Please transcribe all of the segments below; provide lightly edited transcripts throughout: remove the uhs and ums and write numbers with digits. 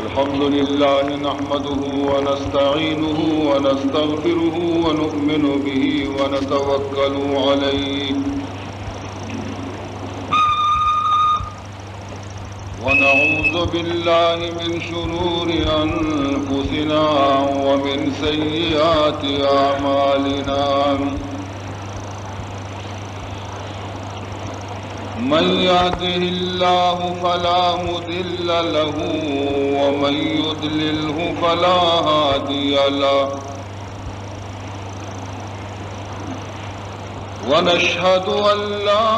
الحمد لله نحمده ونستعينه ونستغفره ونؤمن به ونتوكل عليه ونعوذ بالله من شرور أنفسنا ومن سيئات أعمالنا من يهده الله فلا مضل له ومن يضلله فلا هادي له ونشهد أن لا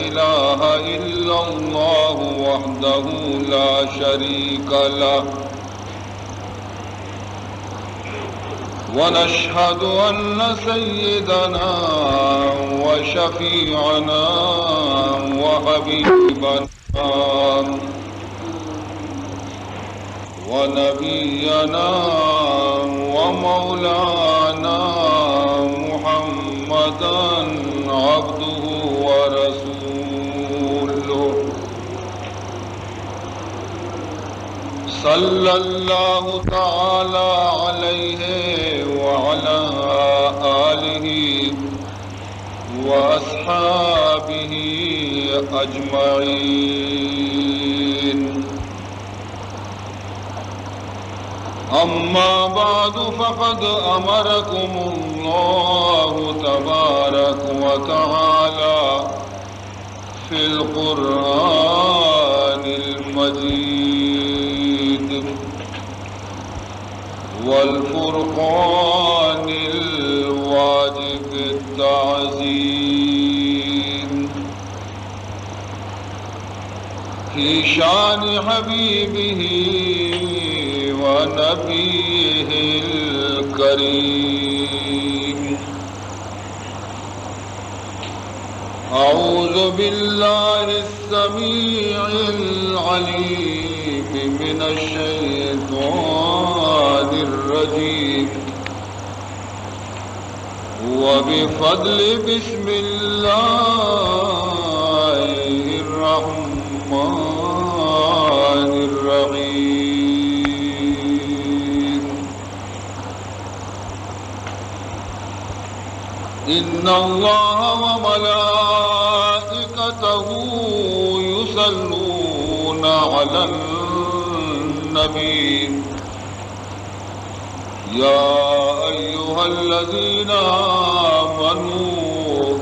إله إلا الله وحده لا شريك له ونشهد أن سيدنا وشفيعنا وحبيبنا ونبينا ومولانا محمدا عبده ورسوله صلى الله تعالى عليه وعلى آله وأصحابه أجمعين أما بعد فقد أمركم الله تبارك وتعالى في القرآن المجيد والفرقان الواجب التعظيم في شان حبيبه ونبيه الكريم أعوذ بالله السميع العليم من الشيطان الرجيم وبفضل بسم الله الرحمن الرحيم إن الله وملائكته يصلون على النبي يا أيها الذين آمنوا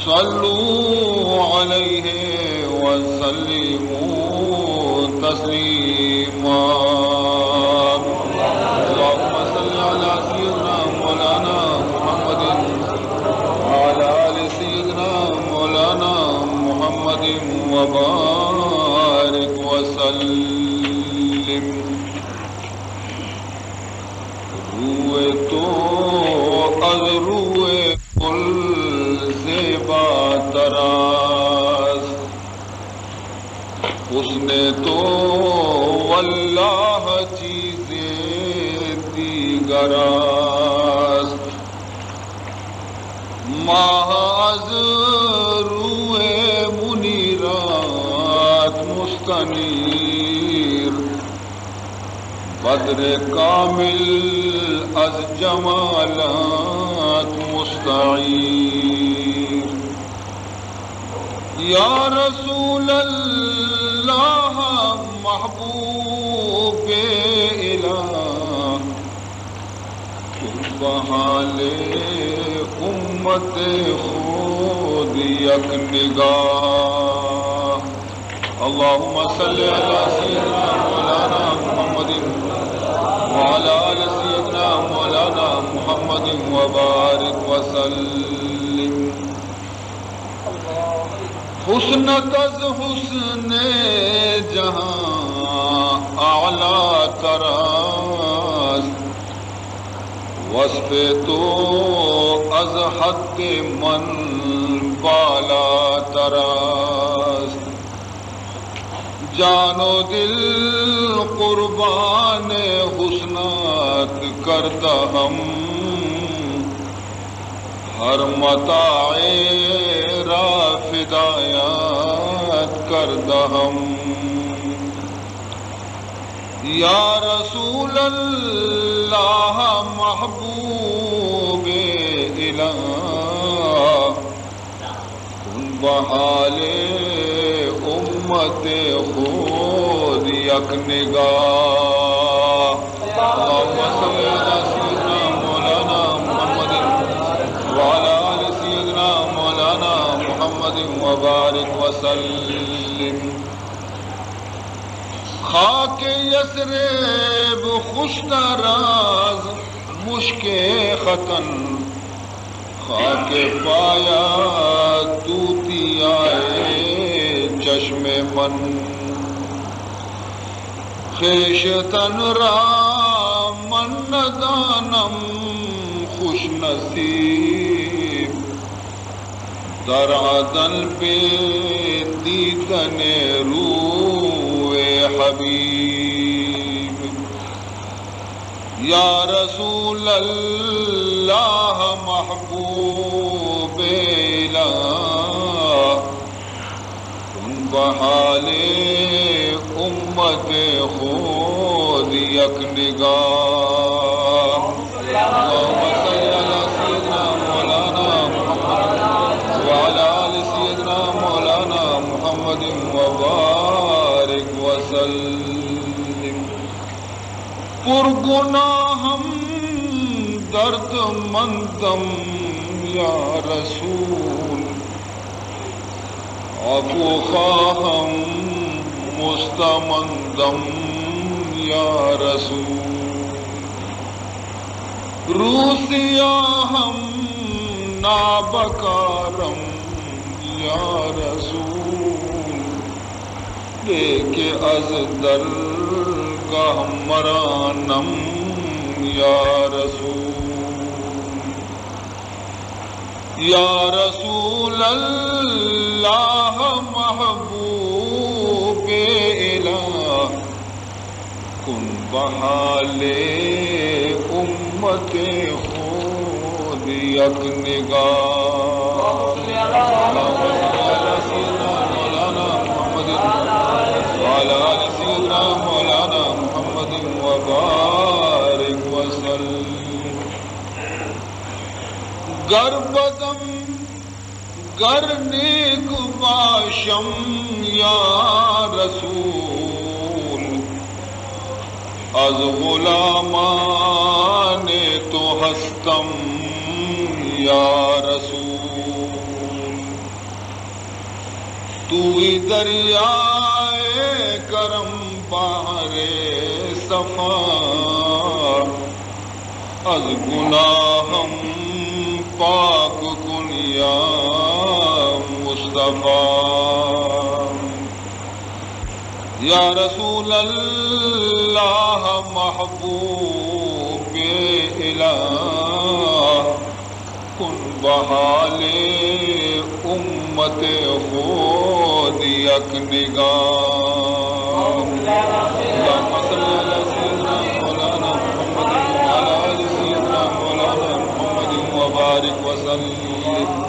صلوا عليه وسلموا تسليما اللهم صل على سيدنا مولانا محمد وعلى آل سيدنا مولانا محمد وبارك وسلم روئے تو از روئے کل زیبا تراز اس نے تو واللہ چیزیں دیگراز ماہ از روئے منیرات مستنیر بدر کامل از جمالات مستعیر یا رسول اللہ محبوب الہ تم بحال امت خود یک نگاہ اللہم صلی علی سیدنا مولانا محمد وعلى آل سيدنا مولانا محمد وبارك وسلم حسنت از حسن جہاں اعلی تراز وصف تو از حد من بالا تراز جان و دل قربان حسنات کرتا ہم ہر متاع را فدایت کردہم یا رسول اللہ محبوب الہ کن بحال امت خود یک نگاہ اللہم صلی علی سیدنا مولانا محمد وعلی آل سیدنا مولانا محمد وبارک وسلم خاک یثرب خوش راز مشک ختن خاک پایا توتی آئے چشم من خیشتن را من ندانم خوش نصیب در عدن پہ دیدن روح حبیب یا رسول اللہ محبوب الہ کن بحال امت خود یک نگاہ اللہم صلی علی سیدنا مولانا محمد وعلی آل سیدنا مولانا محمد وبارک وسلم پر گناہم درد مندم یا رسول عفو خواہم مستمندم یا رسول روسیاہم نابکارم یا رسول لیکے از درگاہ مرانم یا رسول یا رسول اللہ محبوب الہ کن بحال امت خود یک نگاہ وعلی آل سیدنا مولانا محمد وبارک وسلم گر بدم گر نیک باشم یا رسول از غلامان تو ہستم یا رسول توئی دریائے کرم بحر صفا از گناہم پاک کن یا مصطفیٰ یا رسول اللہ محبوب الہ کن بحال امت خود یک نگاہ اللہم صلی علی سیدنا مولانا محمد وعلی آل سیدنا مولانا محمد وبارک وسلم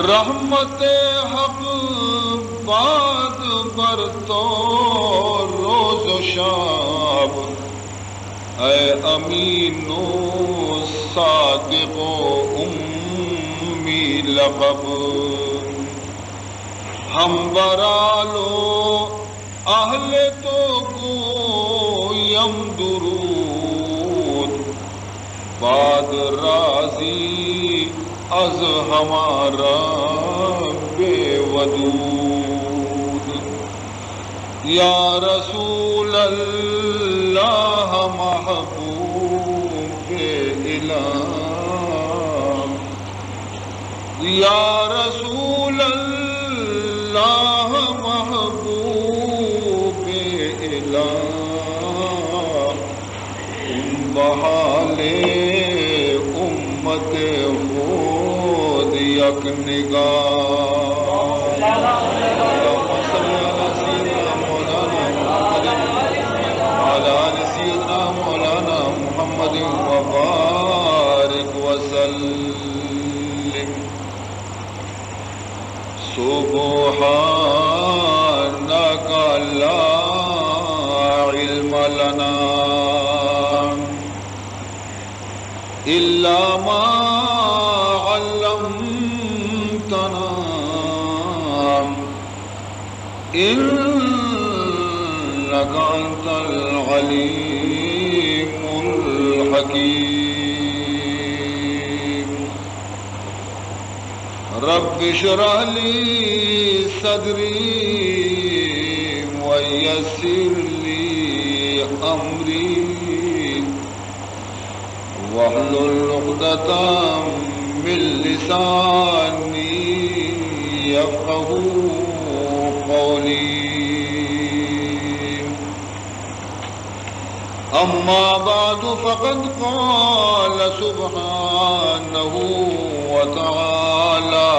رحمت حق باد بر تو روز و شب اے امین و صادق و امی لقب ہم برالو اہل تو گویم درود بعد راضی از ہمارا بے ودود یا رسول اللہ محبوب الہ یا رسول اللہ محبوب الہ بحال امت خود یک نگاہ اللہم صلی علی سیدنا مولانا محمد وعلی آل سیدنا مولانا محمد وبارک وسلم لنا إلا ما علمتنا إنك أنت العليم الحكيم رب اشرح لي صدري ويسر لي أمري واحلل عقدة من لساني يفقهوا قولي أما بعد فقد قال سبحانه وتعالى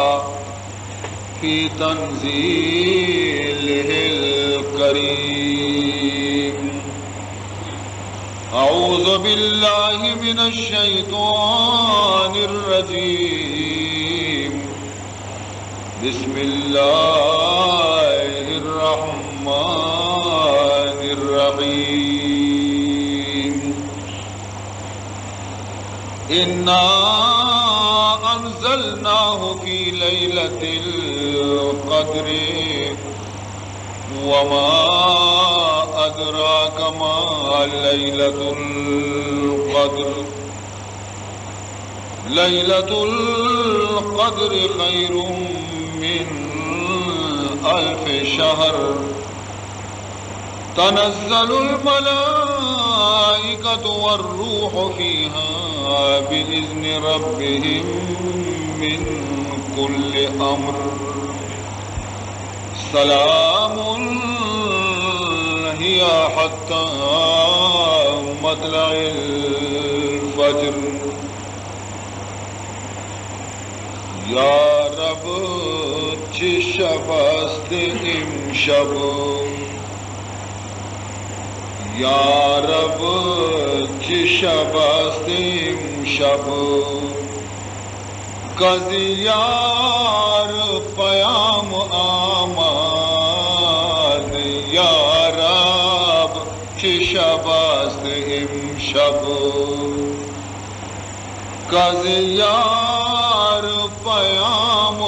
في تنزيله الكريم أعوذ بالله من الشيطان الرجيم بسم الله الرحمن الرحيم إنا أنزلناه في ليلة القدر وما أدراك ما ليلة القدر ليلة القدر خير من 1000 شهر تنزل الملائكة والروح فيها بإذن ربهم من كل أمر سلام هي حتى مطلع الفجر یا رب چه شب است امشب یا رب چه شب است امشب کز یار پیام آمد یا رب چه شب است امشب کز یار پیام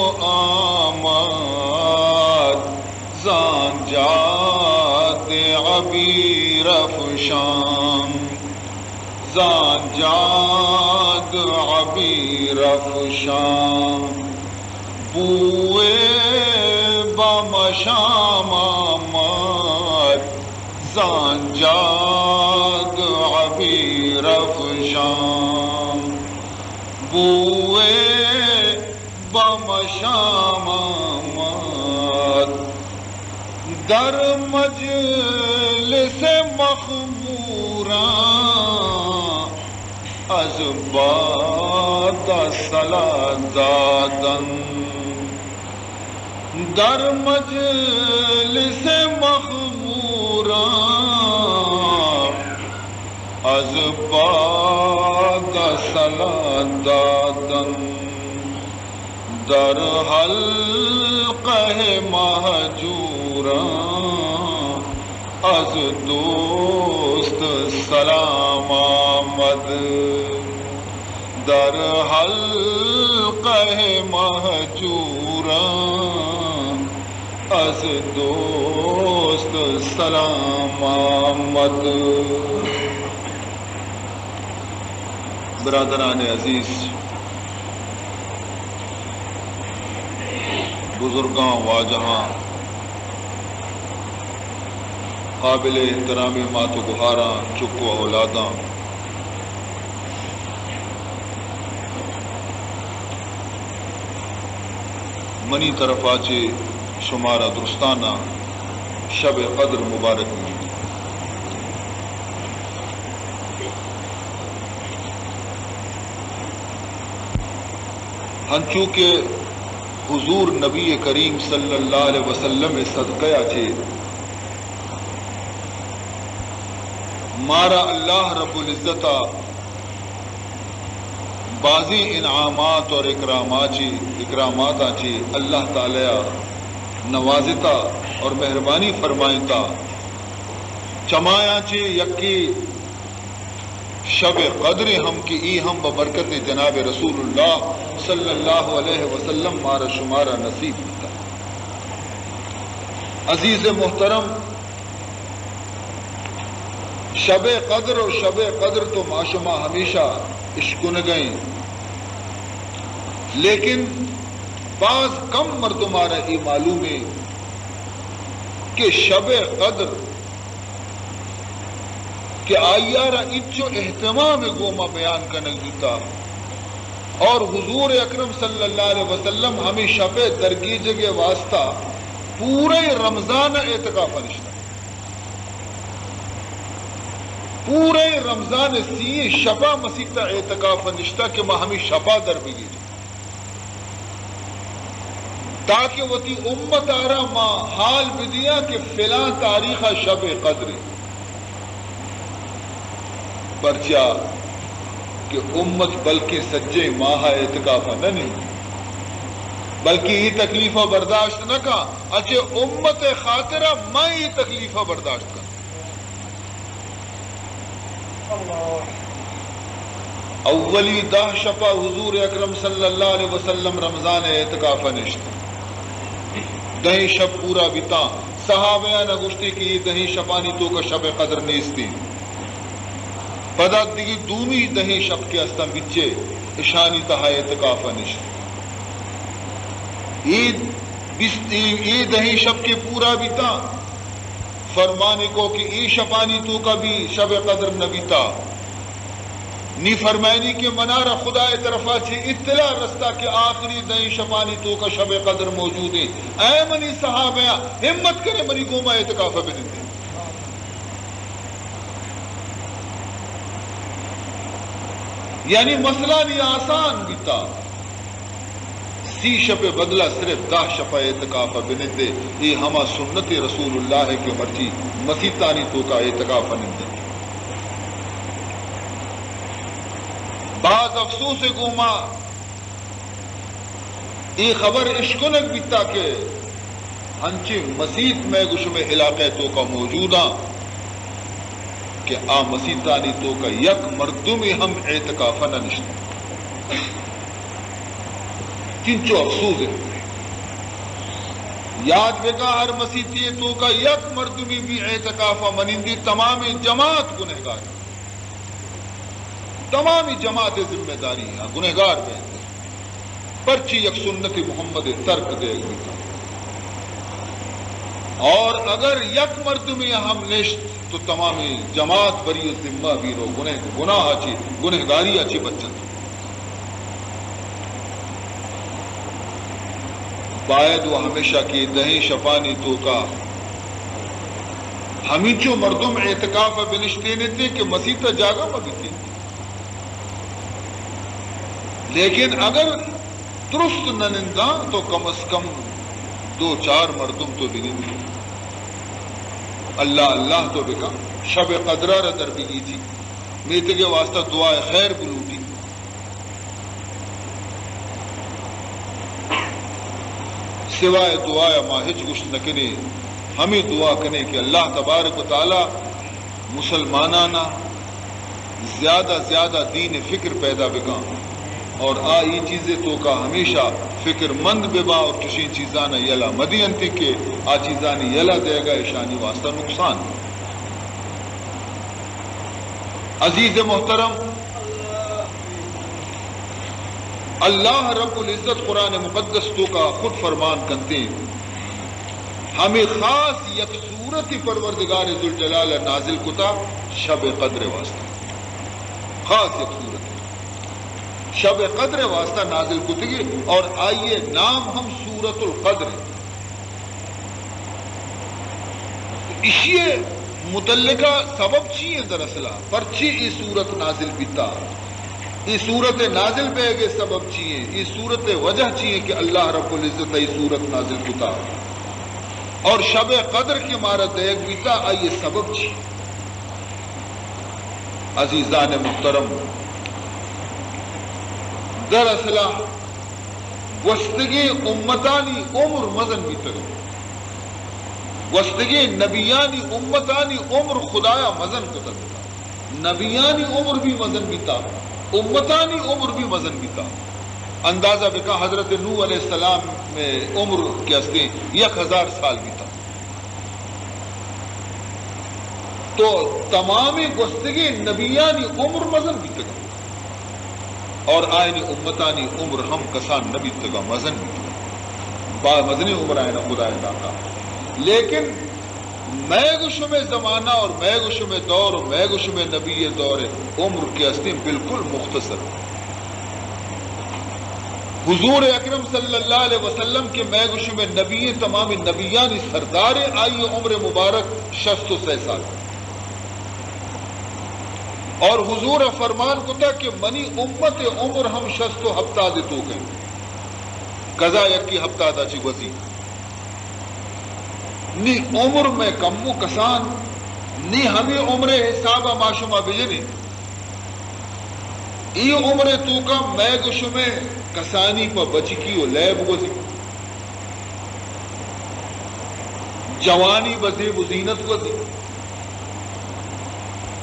آمد زان جات عبیر افشان زان جات عبیر افشان بوئے بمشام آمد زان جات عبیر افشان بوئے بمشام آمد در مجلس مخموراں از باد صلاة دادن در مجلس مخموراں از باد صلاة دادن در حلقہ مہجوراں از دوست سلام آمد در حلقہ مہجوراں از دوست سلام آمد. برادران عزیز، بزرگاں واجہاں، قابل احترام مات و گہاراں چکو اولاداں، منی طرف آچے شمارہ درستانہ شب قدر مبارک میں ہنچو کہ حضور نبی کریم صلی اللہ علیہ وسلم صدقہ چھے مارا اللہ رب العزتہ بعضی انعامات اور اکرامات آچے اللہ تعالیٰ نوازتا اور مہربانی فرمائتا چمایا چے یکی شب قدر ہم کی ای ہم ببرکت جناب رسول اللہ صلی اللہ علیہ وسلم مارا شمارا نصیب ہوتا. عزیز محترم، شب قدر اور شب قدر تو معشمہ ہمیشہ اشکن گئیں، لیکن بعض کم مردمارا یہ معلوم ہے کہ شب قدر کہ آئیارا اچو اہتمام گوما بیان کرنے دیتا، اور حضور اکرم صلی اللہ علیہ وسلم ہمیں شب درگیج کے واسطہ پورے رمضان اعتکاف نشتا، پورے رمضان سی شبا مسیطہ اعتکاف نشتا کہ میں ہمیں شبا در بگی تاکہ وہ تی امت آرہ ماں حال بدیا کہ فلاں تاریخہ شب قدر پرچا کہ امت بلکہ سجے ماہ اعتکافہ نہ نہیں، بلکہ یہ تکلیفہ برداشت نہ کا اچھے امت خاطرہ میں یہ تکلیفہ برداشت کر. اولی 10 شپا حضور اکرم صلی اللہ علیہ وسلم رمضان اعتکافہ نشتا، 10 شب پورا بیتا. صحابیان گشتی کی 10 شپانی تو کا شب قدر نیستی، پدا دیگی دومی 10 شب کے استم بچے اشانی تہا اعتکافہ نشتا. عید 10 شب کے پورا بیتا، فرمانے کو کہ ای شپانی تو کا بھی شب قدر نہ بیتا، نی فرمائنی کے منارہ خدا طرفا چھے اطلاع رستا کہ آخری 10 شپانی تو کا شب قدر موجود ہے. اے منی صحابہ ہمت کرے منی گوما اعتکافہ بنتے، یعنی مسئلہ نہیں آسان بیتا. سی شپ بدلہ صرف 10 شپا اعتکافہ بنتے، یہ ہما سنت رسول اللہ کے مرچی مسیطانی تو کا اعتکافہ نندے. بعض افسوس گوما یہ خبر اشکنک بیتا کہ ہنچے مسیط میں گشم علاقے تو کا موجودہ کہ آ مسیطانی تو کا یک مردمی ہم اعتکافہ نہ نشتا. چنچو افسوس ہے، یاد بگا ہر مسیطی تو کا یک مردمی بھی اعتکافہ منندی تمام جماعت گنہگار، تمامی جماعت ذمہ داری ہے گنہگار بہتے پرچی یک سنت محمد ترک دے گی. اور اگر یک مردمی ہم نشت تو تمامی جماعت بری ذمہ بھی رو گناہ اچھی گنہگاری اچھی بچت. باید وہ ہمیشہ کی 10 شپانی تو کا ہمیں جو مردم اعتکاف بنشتے تھے کہ مسیطہ جاگا مگتی، لیکن اگر درست نہ نندہ تو کم از کم 2-4 مردم تو بنندی. اللہ اللہ تو بکا شب قدرہ را در بگی تھی، میتے کے واسطہ دعائے خیر بلوٹی. سوائے دعائے ماہج گشت نکنے ہمیں دعا کرنے کہ اللہ تبارک و تعالی مسلمانانا زیادہ زیادہ دین فکر پیدا بکا، اور آئی چیزیں تو کا ہمیشہ فکر مند ببا، اور کسی چیزانا یلا مدی انتی کے آ چیزانی یلا دے گا اشانی واسطہ نقصان. عزیز محترم، اللہ رب العزت قرآن مقدس تو کا خود فرمان کرتے ہیں ہمیں خاص یک صورت پروردگار ذوالجلال نازل کتا شب قدر واسطہ، خاص یک صورت شب قدر واسطہ نازل کتگی، اور آئیے نام ہم سورت القدر. اسی متعلقہ سبب چیئے دراصلہ پرچی ای صورت نازل بیتا، ای صورت نازل بے گے سبب چیئے، ای صورت وجہ چیئے کہ اللہ رب العزت ای صورت نازل کتا، اور شب قدر کی مارا دیکھ بیتا آئیے سبب چیئے. عزیزان محترم، دراصل وستگی امتانی عمر مزن بھی تگو گوستگی نبیانی امتانی عمر خدایا مزن کو تکتا، نبیانی عمر بھی مزن بیتا، امتانی عمر بھی مزن بیتا. اندازہ بکا حضرت نوح علیہ السلام میں عمر کے ہستے 1000 سال بیتا. تو تمامی گوستگی نبیانی عمر مزن بیتا اور آئینی امتانی عمر ہم کسان نبی تگا مزن بیتا با مزنی عمر آئینہ خدا علاقہ. لیکن میں گشم زمانہ اور میں گشم دور اور میں گشم نبی دور عمر کے ہستے بالکل مختصر. حضور اکرم صلی اللہ علیہ وسلم کے میں گشم نبی تمام نبیانی سردار آئی عمر مبارک 606 سال. اور حضور فرمان کو تھا کہ منی امت عمر ہم 6 ہفتہ دیتو گئے قضا یکی ہفتہ دا چی گوزی نی عمر میں کمو کسان نی ہمیں عمر حسابہ معشومہ بجنی ای عمر تو کا میں گشمے کسانی پا بچی کیو لیب گوزی جوانی بزیب و زینت گوزی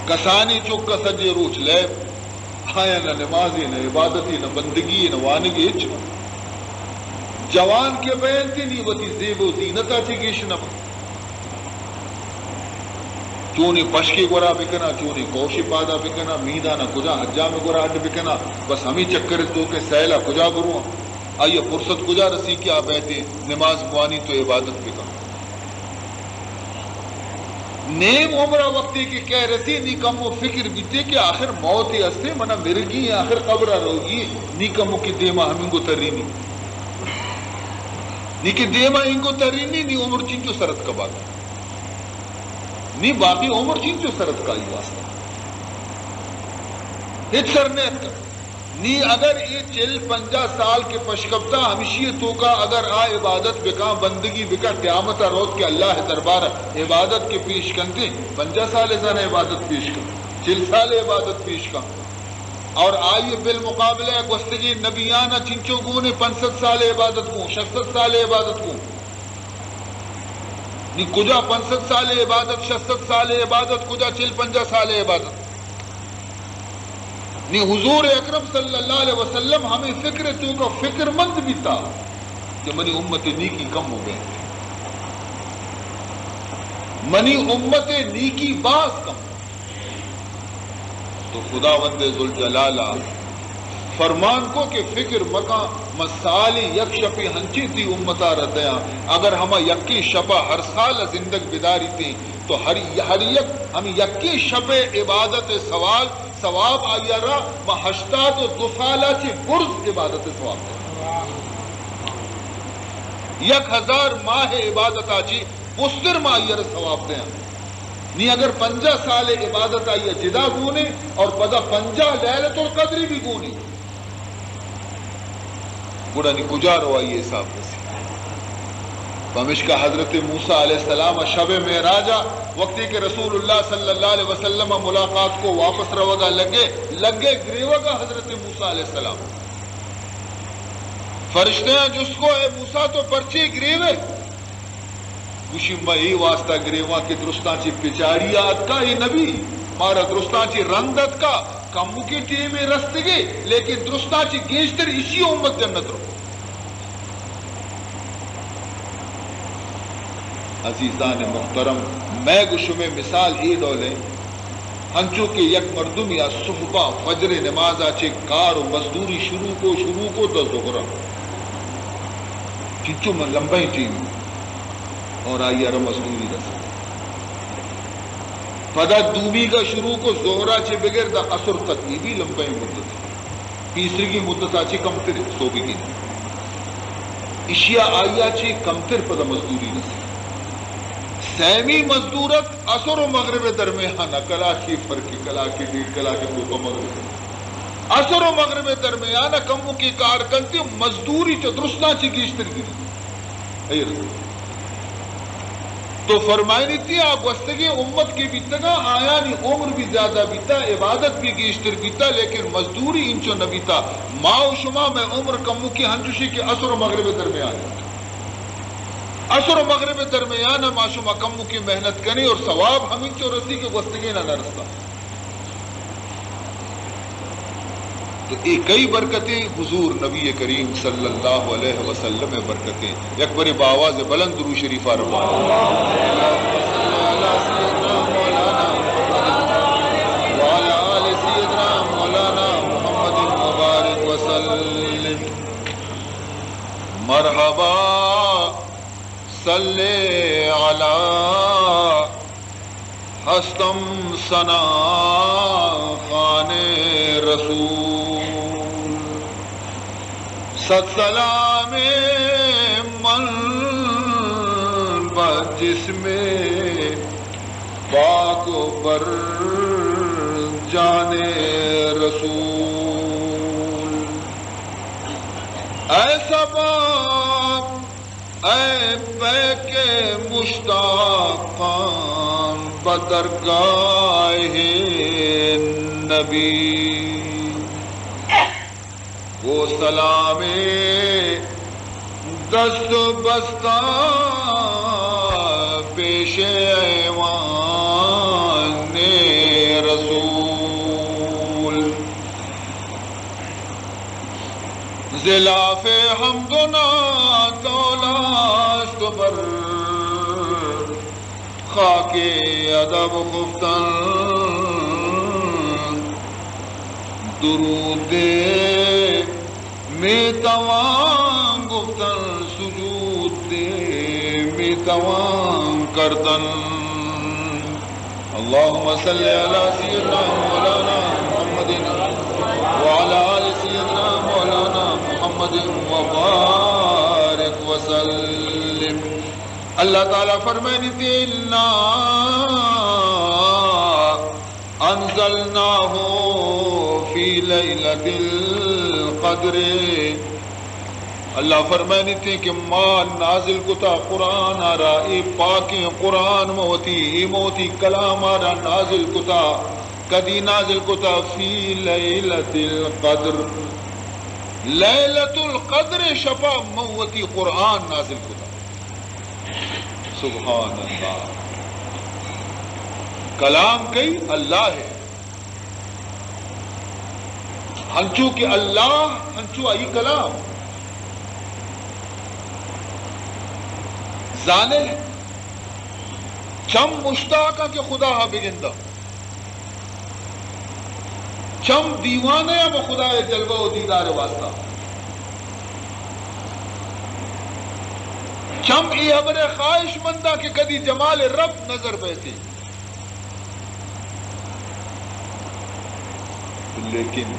کسانی چکا سجے روچ لیب آیا نہ نمازی نہ عبادتی نہ بندگی نہ وانگی اچھ جوان کے بین کی نہیں وطی زیب و زینتا چی گیشنا چونی پشکی گورا بکنا چونی کوشی پادا بکنا میدانا کجا حجام گورا ہٹ بکنا بس ہمیں چکر تو کہ سیلہ کجا گروا آئیے فرصت کجا رسی کیا بیٹے نماز موانی تو عبادت بکنا نیم عمرہ وقتی کی کہہ رسی نی کم و فکر بیتے کہ آخر موت ہی ہستے منہ مرگی ہے آخر قبرہ روگی نی کم و کی دیما ہمیں کو ترینی نی کی دیما ہمیں کو ترینی نی عمر چنچو سرد کا بات نی باقی عمر چنچو سرد کا ہی واسطہ ہیچ سرنیت کا نی اگر یہ 40-50 سال کے پشکبتا ہمیشی تو کا اگر آ عبادت بکا بندگی بکا قیامت روز کے اللہ دربار عبادت کے پیش کرتے 50 سال ازان عبادت پیش کر 40 سال عبادت پیش کر اور آئیے بالمقابلہ گوستگی نبیانہ چنچو گونے 65 سال عبادت کو 66 سال عبادت کو نی کجا 65 سال عبادت 66 سال عبادت کجا 40-50 سال عبادت نی حضور اکرم صلی اللہ علیہ وسلم ہمیں فکر تو کا فکر مند بھی تھا کہ منی امت نیکی کم ہو گئے منی امت نیکی باز کم تو خداوند ذوالجلالہ فرمان کو کہ فکر مکا مسالی یک شپی ہنچی تھی امتا ردیاں اگر ہم یکی شپا ہر سال زندگ بداری تھی تو ہر یک ہم یکی شپ عبادت ثواب آیا رہا ہشتاد و 2 سالہ چی برز عبادت ثواب دے 1000 ماہ عبادت آچی بستر ماہ آیا رہا ثواب دے نی اگر 50 سال عبادت آیا جدا گونے اور پدا 50 لیلت القدری بھی گونی گوڑا نی کجارو آئیے حساب دسی فمشکا حضرت موسیٰ علیہ السلام شب معراجہ وقتی کہ رسول اللہ صلی اللہ علیہ وسلم ملاقات کو واپس روگا لگے گریوگا حضرت موسیٰ علیہ السلام فرشتے ہیں جس کو اے موسیٰ تو پرچی گریوے کشی مئی واسطہ گریوہ کی درستان چی پچاڑیات کا یہ نبی مارا درستان چی رندت کا کمو کی ٹیمیں رستگے لیکن درستان چی گیشتر اسی امت جنت رو عزیزان محترم میں گشم مثال ای ڈولے ہنچو کہ یک مردم یا صحبہ فجر نماز آچے کار و مزدوری شروع کو تو زہرہ چنچو من لمبائی ٹیم اور آئی ارم مزدوری رسا پدا دومی کا شروع کو زہرہ چے بغیر دا عصر تک یہ بھی لمبائی مدت تیسری کی مدت آچے کمتر صوبی کی اشیاء آئی آچے کمتر پدا مزدوری رسا سیمی مزدورت عصر و مغرب درمیان کلا کی فرقی کلا کی ڈیڑھ کلا کی دو مغرب عصر و مغرب درمیان کمو کی کار کرتی مزدوری چا درستنا چی گیشتر گیری تو فرمائنی تھی آپ وستگی امت کی بیتگا آیانی عمر بھی زیادہ بیتا عبادت بھی گیشتر بیتا لیکن مزدوری انچو نبیتا ماں و شما میں عمر کمو کی ہنچوشی کے عصر و مغرب درمیان عصر و مغرب درمیان معشوم کمو کی محنت کنی اور ثواب ہمیں چو رسی کے گستگی نہ رستا. تو ایک کئی برکتیں حضور نبی کریم صلی اللہ علیہ وسلم میں برکتیں. ایک بڑی بآواز بلند درود شریف فرما مرحبا صلی علی ہستم ثنا خان رسول ست سلام من جس میں پاک پر جانے رسول ایسا باپ اے پے کے مشتاقان بدرگاہ نبی وہ سلام دست بستہ پیش ایوان رسول ضلاف حمد و نعت بر خاک ادب گفتن درود میں توان گفتن سجود میں توان کردن. اللہم صلی علی سیدنا مولانا محمد وعلی آل سیدنا مولانا محمد وبارک وسلم. اللہ تعالیٰ فرمائنی تھی اِنَّا انزلناہ فی لیلۃ القدر. اللہ فرمائنی تھی کہ ماں نازل کتا قرآن آرا ای پاکی قرآن موتی کلام آرا نازل کتا کدی نازل کتا فی لیلۃ القدر. لیلۃ القدر شفا موتی قرآن نازل کتا. سبحان اللہ. کلام کئی اللہ ہے ہنچو کہ اللہ ہنچو آئی کلام زانے چم مشتاقہ کہ خدا ہا بگندہ چم دیوانے با خدا جلوہ و دیدار واسطہ چم ای حبر خواہش مندہ کہ کدی جمال رب نظر بیتی. لیکن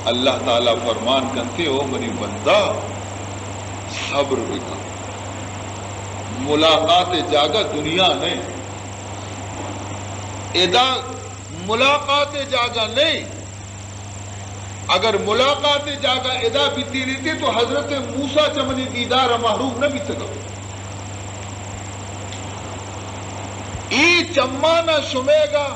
اللہ تعالیٰ فرمان کرتے ہو منی بندہ صبر بکا. ملاقات جاگا دنیا نہیں ادا ملاقات جاگا نہیں. اگر ملاقات جاگا ادا بیتی رہتی تو حضرت موسیٰ چمنی دیدار محروم نہ بیت سکو. ای چمانا شمے گا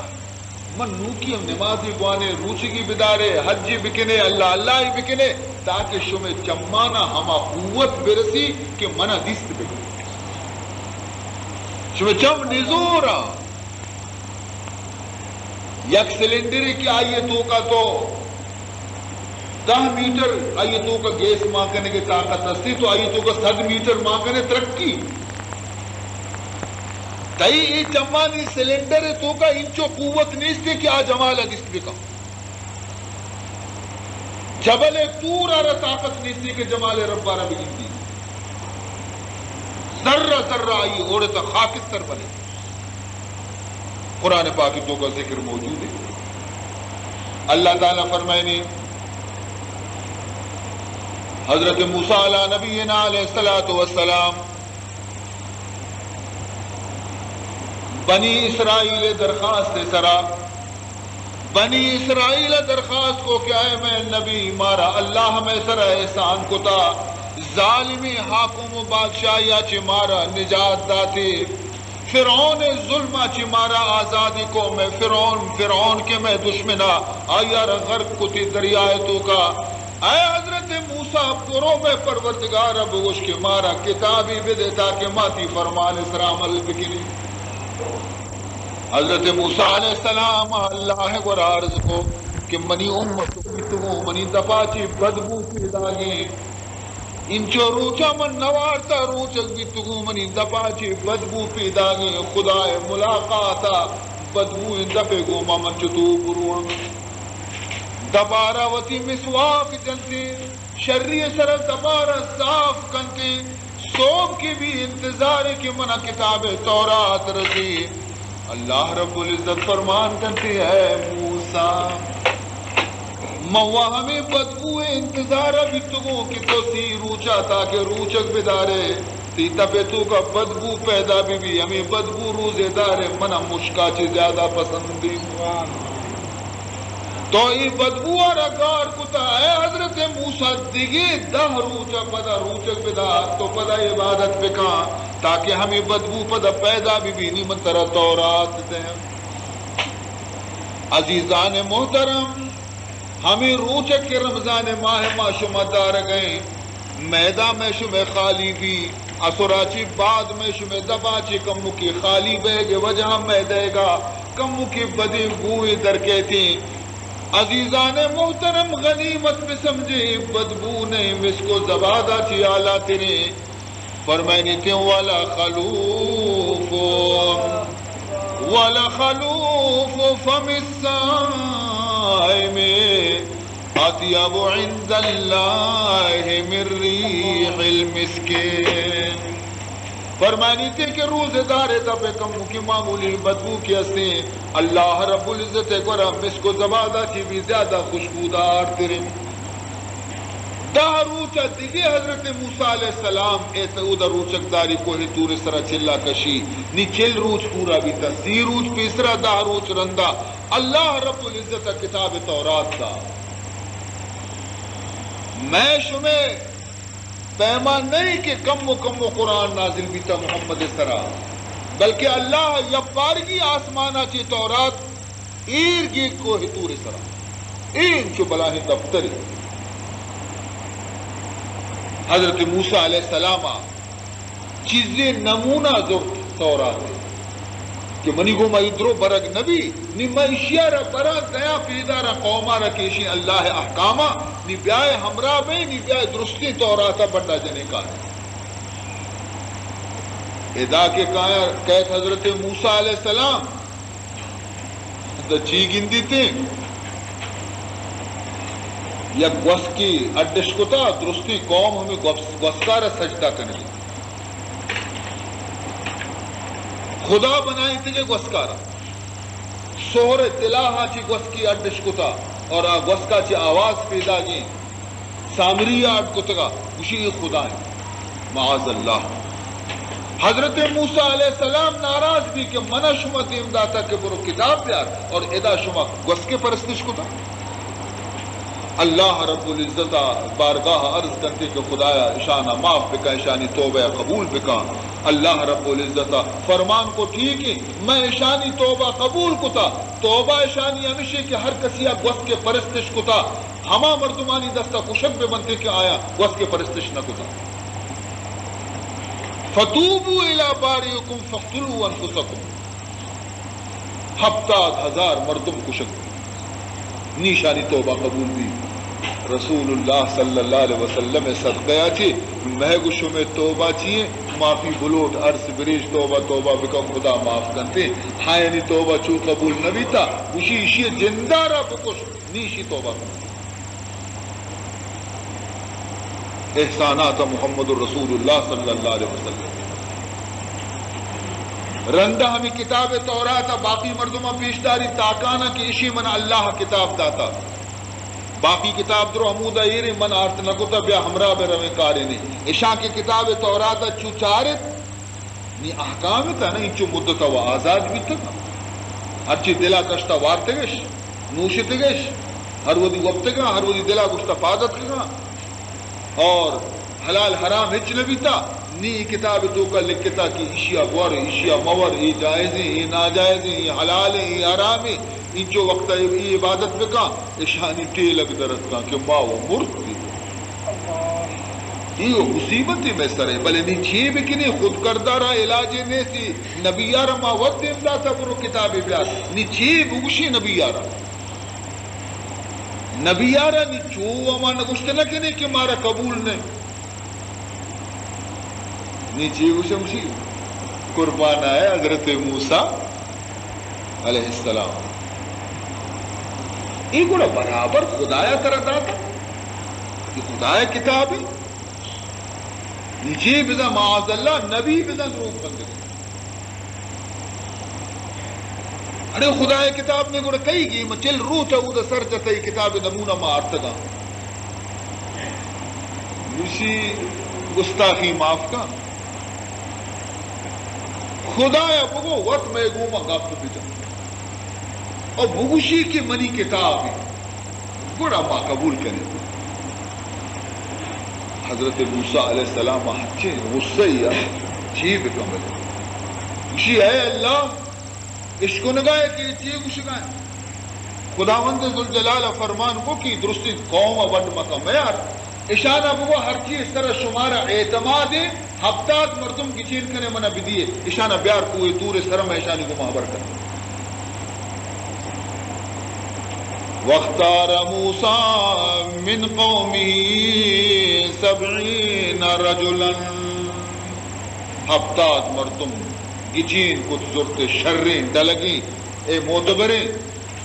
من نوکی نمازی بوانے روچی کی بدارے حجی بکنے اللہ اللہ ہی بکنے تاکہ شمے چمانا ہما قوت برسی کہ منہ دیست بکنے شمے چم نزورا یک سلنڈری کی آئیے تو کا تو 10 میٹر آئیے تو کا گیس ماں کرنے کی طاقت ہستی تو آئیے تو کا 100 میٹر ماں کرنے ترقی تئی ای جمانی سلنڈر تو کا انچو قوت نیستی کہ آ جمال دست بکا. جبل تور آرہ طاقت نیستی کہ جمال رب آرہ بگندی. ذرہ ذرہ آئی اوڑے تا خاکستر بنے. قرآن پاکی تو کا ذکر موجود ہے. اللہ تعالیٰ فرمائنے حضرت موسیٰ علیہ نبینا علیہ السلام بنی اسرائیل درخواست سرا بنی اسرائیل درخواست کو کیا ہے میں نبی مارا اللہ میں سر احسان کتا ظالمی حاکم و بادشاہیا چی مارا نجات داتے فرعون ظلمہ چی مارا آزادی کو میں فرعون کے میں دشمنا آیا غرق کتی دریائے تو کا اے حضرت موسیٰ پرو میں پروردگار اب گوش کے مارا کتابی بھی دیتا کہ ماتی فرمان اسرام البکنی. حضرت موسیٰ علیہ السلام اللہ کو عرض کو کہ منی امت بیتگو منی دفاچی بدبو پیدا گی انچو روچا من نوارتا روچک بیتگو منی دفاچی بدبو پیدا گی خدا ملاقاتا بدبو ان دفے گو من چتو بروان دبارہ وتی مسواک جلتی شرری سر دبارہ صاف کنتی صوب کی بھی انتظار کی منع کتاب تورات رسی. اللہ رب العزت فرمان کرتی ہے موسیٰ موا ہمیں بدبو انتظار بیتگو کہ تو سی روچا تاکہ روچک بدارے تی تپے تو کا بدبو پیدا بھی ہمیں بدبو روزے دارے منع مشکا چی زیادہ پسندی تو ای بدبو اور اگار کتا ہے حضرت موسیٰ دیگی 10 روچا پدا روچک بدار تو پدا عبادت بکا تاکہ ہمیں بدبو پدا پیدا بھی نہیں منترہ تورات دیں. عزیزان محترم ہمیں روچک کے رمضان ماہ ما شما دار گئے میدان میں شما خالی بھی اسراچی بعد میں شما دباچی کمو کی خالی بے گے وجہ میں دے گا کمو کی بدی بوئی درکے تھی. عزیزان محترم غنیمت میں سمجھے بدبو نے مس کو زبادہ تھی آلہ تیرے فرمائنی تھی والا خلوف فم السائم اطیب عند اللہ من ریح المسک. فرمانی تھی کہ روزے دارے دفے کمو کی معمولی بدبو کی ہستی اللہ رب العزت گرم اس کو زبادہ کی بھی زیادہ خوشبودار تیرے. 10 روچا دیگے حضرت موسیٰ علیہ السلام ادھر روچک داری کو ہی تور سرا چلا کشی نی 40 روچ پورا بھی تا 30 روچ پیسرا 10 روچ رندہ اللہ رب العزت کتاب تورات دا. میں شمیں پیمان نہیں کہ کم و قرآن نازل بیتا محمد سرا بلکہ اللہ یا پارگی آسمانہ چی تورات ایرگی کو ہی تور سرا این چو بلاہی دفتری حضرت موسیٰ علیہ السلام چیزیں نمونہ ضرورت تورات ہے کہ منی گو ما ادرو برگ نبی نی ما اشیاء را برگ دیا پیدا را قوما را کیشی اللہ احکاما نی بیائے ہمراہ میں نی بیائے درستی توراتا بڑا جنے کا ہے. ادا کے قید حضرت موسیٰ علیہ السلام دا چی گندی تھی یا گوس کی اڈش کتا درستی قوم ہمیں گوسکارا سجدہ کرنے خدا بنائی تھی گوسکارا سوہر تلاہا چی گوس کی اڈش کتا اور گوسکا چی آواز پیدا گی سامری اڈ کتگا اسی خدا ہے معاذ اللہ. حضرت موسیٰ علیہ السلام ناراض بھی کہ منع شما دیم داتا کہ برو کتاب پیار اور ادا شما گوس کے پرستش کتا. اللہ رب العزت بارگاہ عرض کرتے کہ خدایا اشانہ معاف بکا اشانی توبہ قبول بکا. اللہ رب العزت فرمان کو ٹھیک ہے میں اشانی توبہ قبول کتا توبہ اشانی ہمیشہ کہ ہر کسی گوس کے پرستش کتا ہما مردمانی دستہ کشک بے بنتے کہ آیا گوس کے پرستش نہ کتا. فتوبوا الى بارئکم فاقتلوا انفسکم 70,000 مردم کشک نیشانی توبہ قبول دی. رسول اللہ صلی اللہ علیہ وسلم صدقیا چی محگوشوں میں توبہ چیئے معافی بلوٹ عرص بریش توبہ توبہ بکا خدا معاف کرتے ہائنی توبہ چو قبول نبی تا اسی اشی جندارہ بکش نیشی توبہ کرتے. احسانات محمد رسول اللہ صلی اللہ علیہ وسلم رندہ ہمیں کتاب تورات باقی مردمہ پیشداری تاکانا کی اشی من اللہ کتاب داتا باقی کتاب درو حمودہ ایرے من آرت نکتا بیا ہمراہ بے روے کارے نہیں اشاں کی کتاب تورات چو چارت نی احکام تا نا انچو مدتا و آزاد بھی تک ہرچی دلا کشتا وارتے گش نوشتے گش ہر ودی وقتے گا ہر ودی دلا کشتا پادت گا اور حلال حرام ہچ نبی تا نی کتاب تو کا لکھتا کہ اشیاء غور اشیاء مور ای جائز ای ناجائز ای حلال ای حرام ای جو وقت ای عبادت بکا اشانی ٹیلک درد کا کہ ماں و مرد یہ مصیبت میں سرے بلے نی چھی بکنی خود کردارا علاج نیسی نبی یارا ما ود امدا تا برو کتاب بیار نی چھی بگوشی نبی یارا نبی یارا نی چو اما نگوشت نکنے کہ مارا قبول نے نی چھی گوشی قربان آئے حضرت موسیٰ علیہ السلام یہ گوڑا برابر خدایا کرتا تھا یہ خدایا کتاب ہے نیچے بزا معاذ اللہ نبی بزا ضرور بندے ارے خدایا کتاب نے گوڑا کئی گی مچل روح چاہو دا سر جتا یہ کتاب نمونہ ما آرتگا اسی گستاخی معاف کا خدایا بگو وقت میں گوما گاپ تو بجا اور بگوشی کی منی کتاب ہے گوڑا ما قبول کرے حضرت موسیٰ علیہ السلام اچھے غصہ یا چیب کمل اسی ہے اللہ عشق و نگاہ کی چیب اشگائیں خداوند ذوالجلال فرمان کو کی درستی قوم ونڈ مکم یار اشانہ بگو ہر چیز طرح شمارا اعتماد ہے ہفتاد مردم کی چین کنے منہ بدیے اشانہ بیار کوئے تور سرم اشانی کو محبر کر واختار موسیٰ من قومه 70 رجلا ہفتاد مردم گچین کت زرت شرین ڈلگی اے معتبریں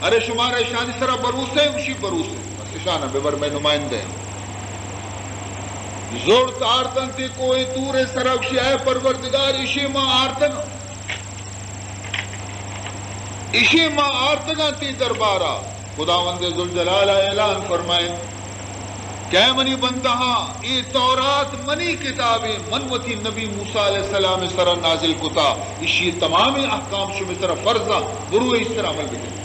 ارے شمارا اشانی سرہ بروسے اسی بروسے بس اشانہ ببر میں نمائندے زورت آرتن تی کوئی تور سرہ اسی آئے پروردگار اشی ماں آرتن اشی ماں آرتگاں تی دربارہ خداوند ذوالجلال اعلان فرمائیں کہ منی بندہاں ای تورات منی کتابیں منوتی نبی موسیٰ علیہ السلام سرہ نازل کتا اسی تمامی احکام شمی سرہ فرضا بروئے اس طرح عمل بکن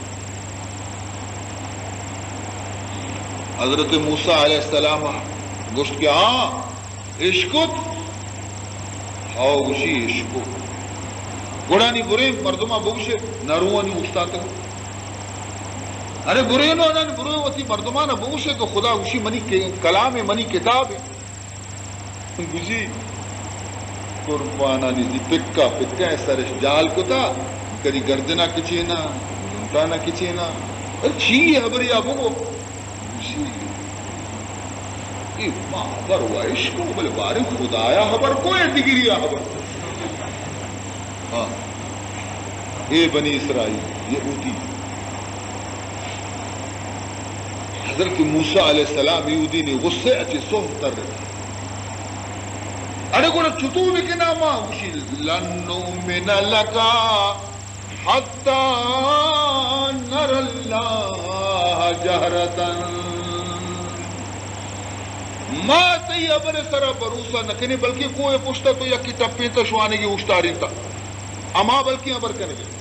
حضرت موسیٰ علیہ السلام گوشت کہ ہاں عشقت ہاو گوشی عشقت گوڑانی برے مردمہ بگوشے نروانی استاتک ارے برے نو انہوں نے برے ہوتی مردمانہ بگوشے تو خدا گوشی منی کلام منی کتاب ہے گوشی قربانہ نیزی پکا پکا ہے سرش جال کو تا کری گردنا کچینا گھنٹانا کچینا ارے چھی ہے بری آبو گوشی یہ ماں بر ہوا عشق کو بلے بارے خدایا حبر کو ہے دگری حبر ہاں اے بنی اسرائیل یہ ہوتی حضرت موسیٰ علیہ السلام یہودی نے غصے اچھے سوم تر رہے ارے گوڑا چھتو بکنا ماں وشی لن نؤمن لکا حتی نر اللہ جہرتا ماں تی ابر سرہ بروسہ نکنے بلکہ کوئی پشتا تو یکی ٹپیں تشوانے کی اشتاری تا اما بلکہ ابر کرنے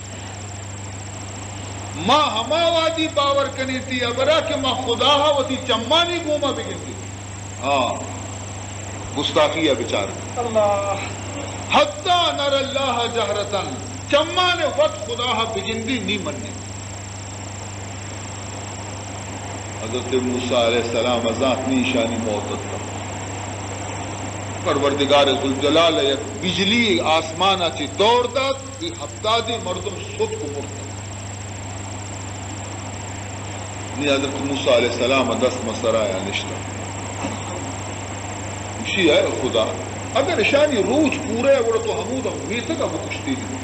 ماں ہما وادی باور کنی تھی ابرا کہ ماں خدا ہا وتی چمانی گوما بگن تھی ہاں گستاخی ہے بیچار اللہ حتی نر اللہ جہرتن چمان وقت خدا ہا بگن دی نہیں مننے حضرت موسیٰ علیہ السلام ذات نشانی موتت کا پروردگار ذوالجلال یک بجلی آسمانہ چی دور داد دی ہفتادی مردم سود کو مرتا نی حضرت موسیٰ علیہ السلام دست مسرایا نشتا اسی ہے خدا اگر اشانی روچ پورے ہے تو حمود امیتا کا وہ کشتی نہیں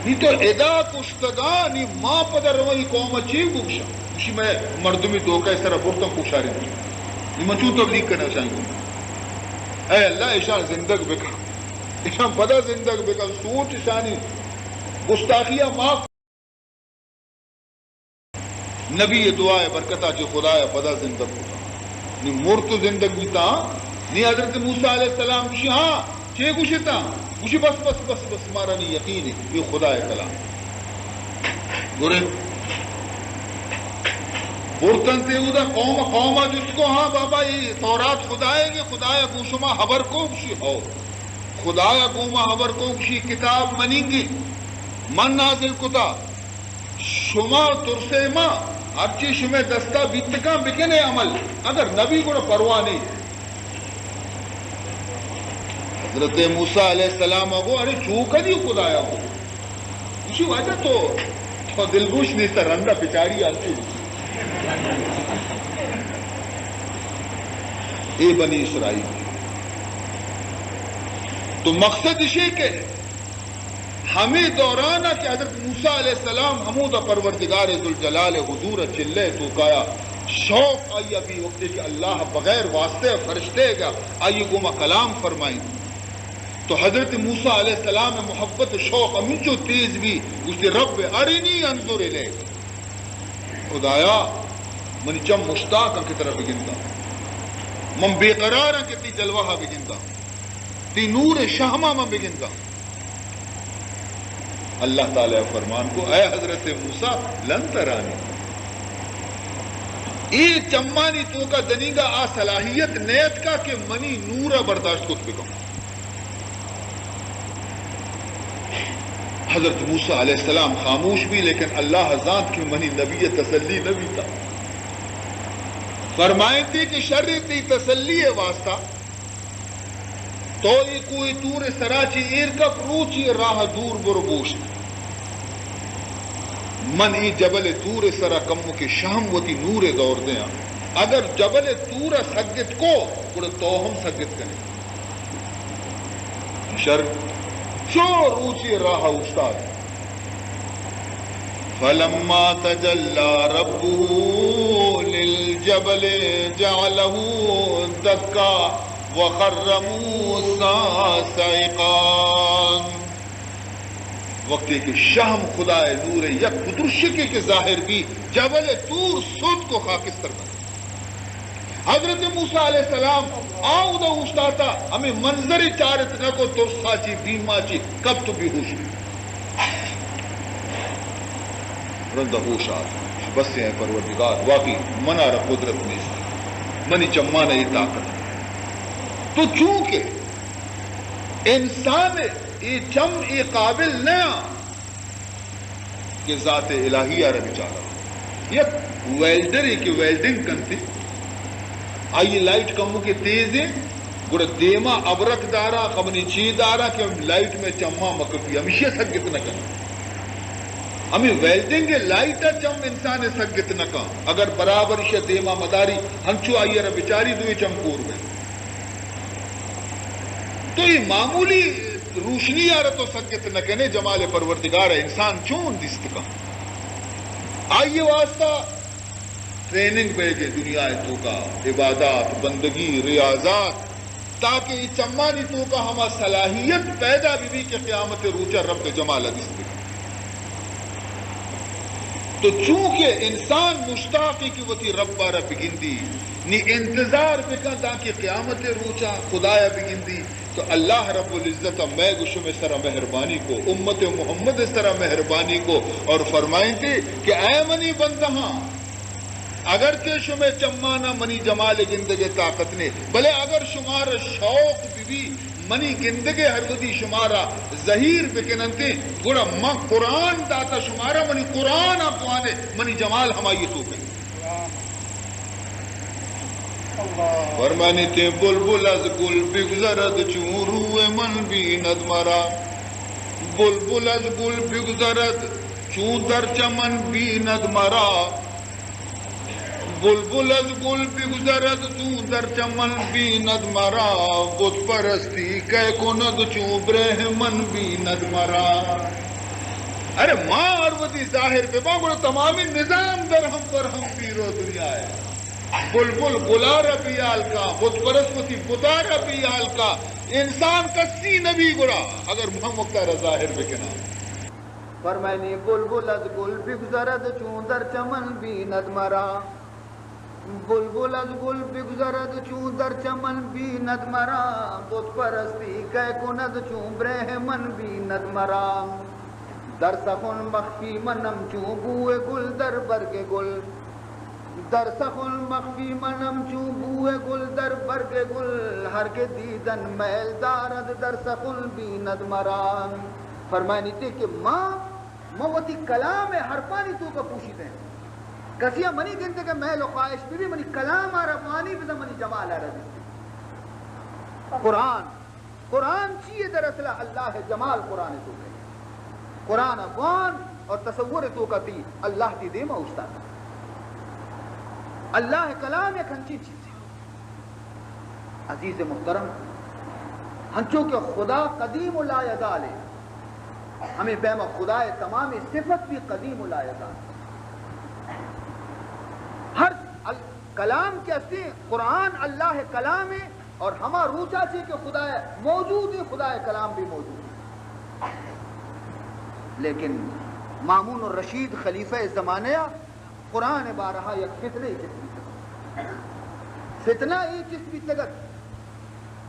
نی تو ادا کشتگا نی ماں پدر روی قوم چیو بکشا اسی میں مردمی دوکہ اس طرح برتن کشاری نہیں نی منچون تبلیغ کرنا اشانی کو اے اللہ اشان زندگ بکا اشان پدا زندگ بکا سوچ اشانی گستاخیہ معاف نبی دعائے برکتہ جو خدایا پدا زندگ ہوتا نی مرت زندگی تا نی حضرت موسیٰ علیہ السلام کشی ہاں چھے کشی تا کشی بس بس بس بس مارا نی یقین ہے یہ خدای کلام گورے برتن تے اودا قومہ جس کو ہاں بابا یہ تورات خدای گے خدایا گوشما حبر کو کشی ہو خدایا گوما حبر کو کشی کتاب منیں گے من نازل کتا شما ترسے ماں ہر چیز شما دستا بیتکاں بکنے عمل اگر نبی کو پرواہ نہیں حضرت موسیٰ علیہ السلام کو ارے چوکا نہیں خدایا کو اسی وجہ تو دلگوش نہیں سر رندہ پچاری آتی اے بنی اسرائیل. تو مقصد اسی کہ ہمیں دورانا کہ حضرت موسیٰ علیہ السلام حمودہ پروردگار ذوالجلال حضور چلے تو کایا شوق آئی ابھی وقت کہ اللہ بغیر واسطے فرشتے گا آئی گما کلام فرمائی. تو حضرت موسیٰ علیہ السلام محبت شوق امین جو تیز بھی اس نے رب ارنی انظر الیک خدایا من چم مشتاق کی طرف بگنتا من بے قرار کہ تی جلوہ بگنتا تی نور شہمہ من بگنتا. اللہ تعالیٰ فرمان کو اے حضرت موسیٰ لن ترانی ای چمانی تو کا دنیگا آ صلاحیت نیت کا کہ منی نورہ برداشت کو بکم. حضرت موسیٰ علیہ السلام خاموش بھی لیکن اللہ ذات کی منی نبی تسلی نبی تھا. فرمائیں تھی کہ شر تی تسلی واسطہ تو ای کوئی تور سراچی ایرکک روچی راہ دور برگوش من ای جبل تور سرا کمو کے شام وتی نور دور دیا اگر جبل تور سگت کو بڑا تو ہم سگت کریں شر چور روچی راہ استاد. فلما تجلى ربه للجبل جعله دكا وخر موسى صعقا. وقت کہ شہم خدا نور یک قدرشکی کے ظاہر بھی جبل طور سود کو خاکستر بنا. حضرت موسیٰ علیہ السلام آؤ دا اوشتاتا ہمیں منظر چارت نہ کو ترسا چی بیما چی کب تو بھی ہوش رندہ ہوش آتا بس سے ہیں پروردگار واقعی منا رہ قدرت میں منی چمانا یہ طاقت. تو چونکہ انسان یہ چم یہ قابل نہ کہ ذات الہیہ رہ بچارا یہ ویلڈر ہے کہ ویلڈنگ کنتی آئیے لائٹ کمو کے تیز ہے گوڑا دیما ابرک دارا قبنی چی دارا کہ لائٹ میں چمہ مکفی ہمیشہ سگت نہ کرنا ہمیں ویلڈنگ لائٹ چم انسان سگت نہ کہا اگر برابر اسے دیما مداری ہنچو آئیے رہ بچاری دوئی چمکور گئے تو یہ معمولی روشنی آ رہا تو سگت نہ کہنے جمال پروردگار ہے انسان چون دست کا آئیے واسطہ ٹریننگ پہ کے دنیا تو کا عبادات بندگی ریاضات تاکہ یہ چمانی تو کا ہما صلاحیت پیدا بھی کہ قیامت روچہ رب جمال دست کا. تو چونکہ انسان مشتاقی کی وتی رب رب گندی نی انتظار بکن تاکہ قیامت روچہ خدایا بگندی تو اللہ رب العزت میں گشم اس طرح مہربانی کو امت محمد اس طرح مہربانی کو اور فرمائیں تھے کہ اے منی بندہاں اگر کہ شمیں چمانا منی جمال گندگے طاقت نے بلے اگر شمار شوق بھی منی گندگے ہر ودی شمارا ظہیر بکننتے گوڑا ماں قرآن داتا شمارا منی قرآن آپ آنے منی جمال ہمائی تو گئے فرمانی تے بلبل از گل بگذرد چون روح من بیند مرا بلبل از گل بگذرد چون در چمن بیند مرا بلبل از گل بگذرد چون در چمن بیند مرا بت پرستی کہ کند چون برہمن بیند مرا. ارے ماں اور ودی ظاہر پہ باں تمامی نظام در ہم پر ہم پیرو دنیا ہے بلبل گلارہ بیال کا بت پرستی بتارہ بیال کا انسان کسی نبی گڑا اگر محمد کا ظاہر بکنا فرمائنی بلبل از گل بگذرد چون در چمن بیند مرا بلبل از گل بگذرد چون در چمن بیند مرا بت پرستی کہ کند چون برہمن بیند مرا در سخن مخفی منم چون بوئے گل در برگ گل در سخن مخفی منم چون بوئے گل در برگ گل ہر کے دیدن میل دارد در سخن بیند مرا. فرمائنی تھی کہ ماں موتی کلام ہر پانی تو کا پوچھی دیں کسیا منی گنتے کہ محل و خواہش بھی منی کلام آ رہا پانی بھی منی جمال آ رہا قرآن قرآن چیئے در اصلہ اللہ جمال قرآن تو گئے قرآن افغان اور تصور تو کا تی اللہ تی دیما استاد اللہ کلام ایک ہنچی چیز ہے عزیز محترم ہنچوں کہ خدا قدیم لا یزال ہے ہمیں بہما خدا تمام صفت بھی قدیم لا یزال ہر کلام کے اصلی قرآن اللہ کلام ہے اور ہما روچا چاہیے کہ خدا موجود ہے خدا کلام بھی موجود ہے لیکن مامون الرشید خلیفہ زمانہ قرآن بارہا یک فتنہ ایک اس بھی تگت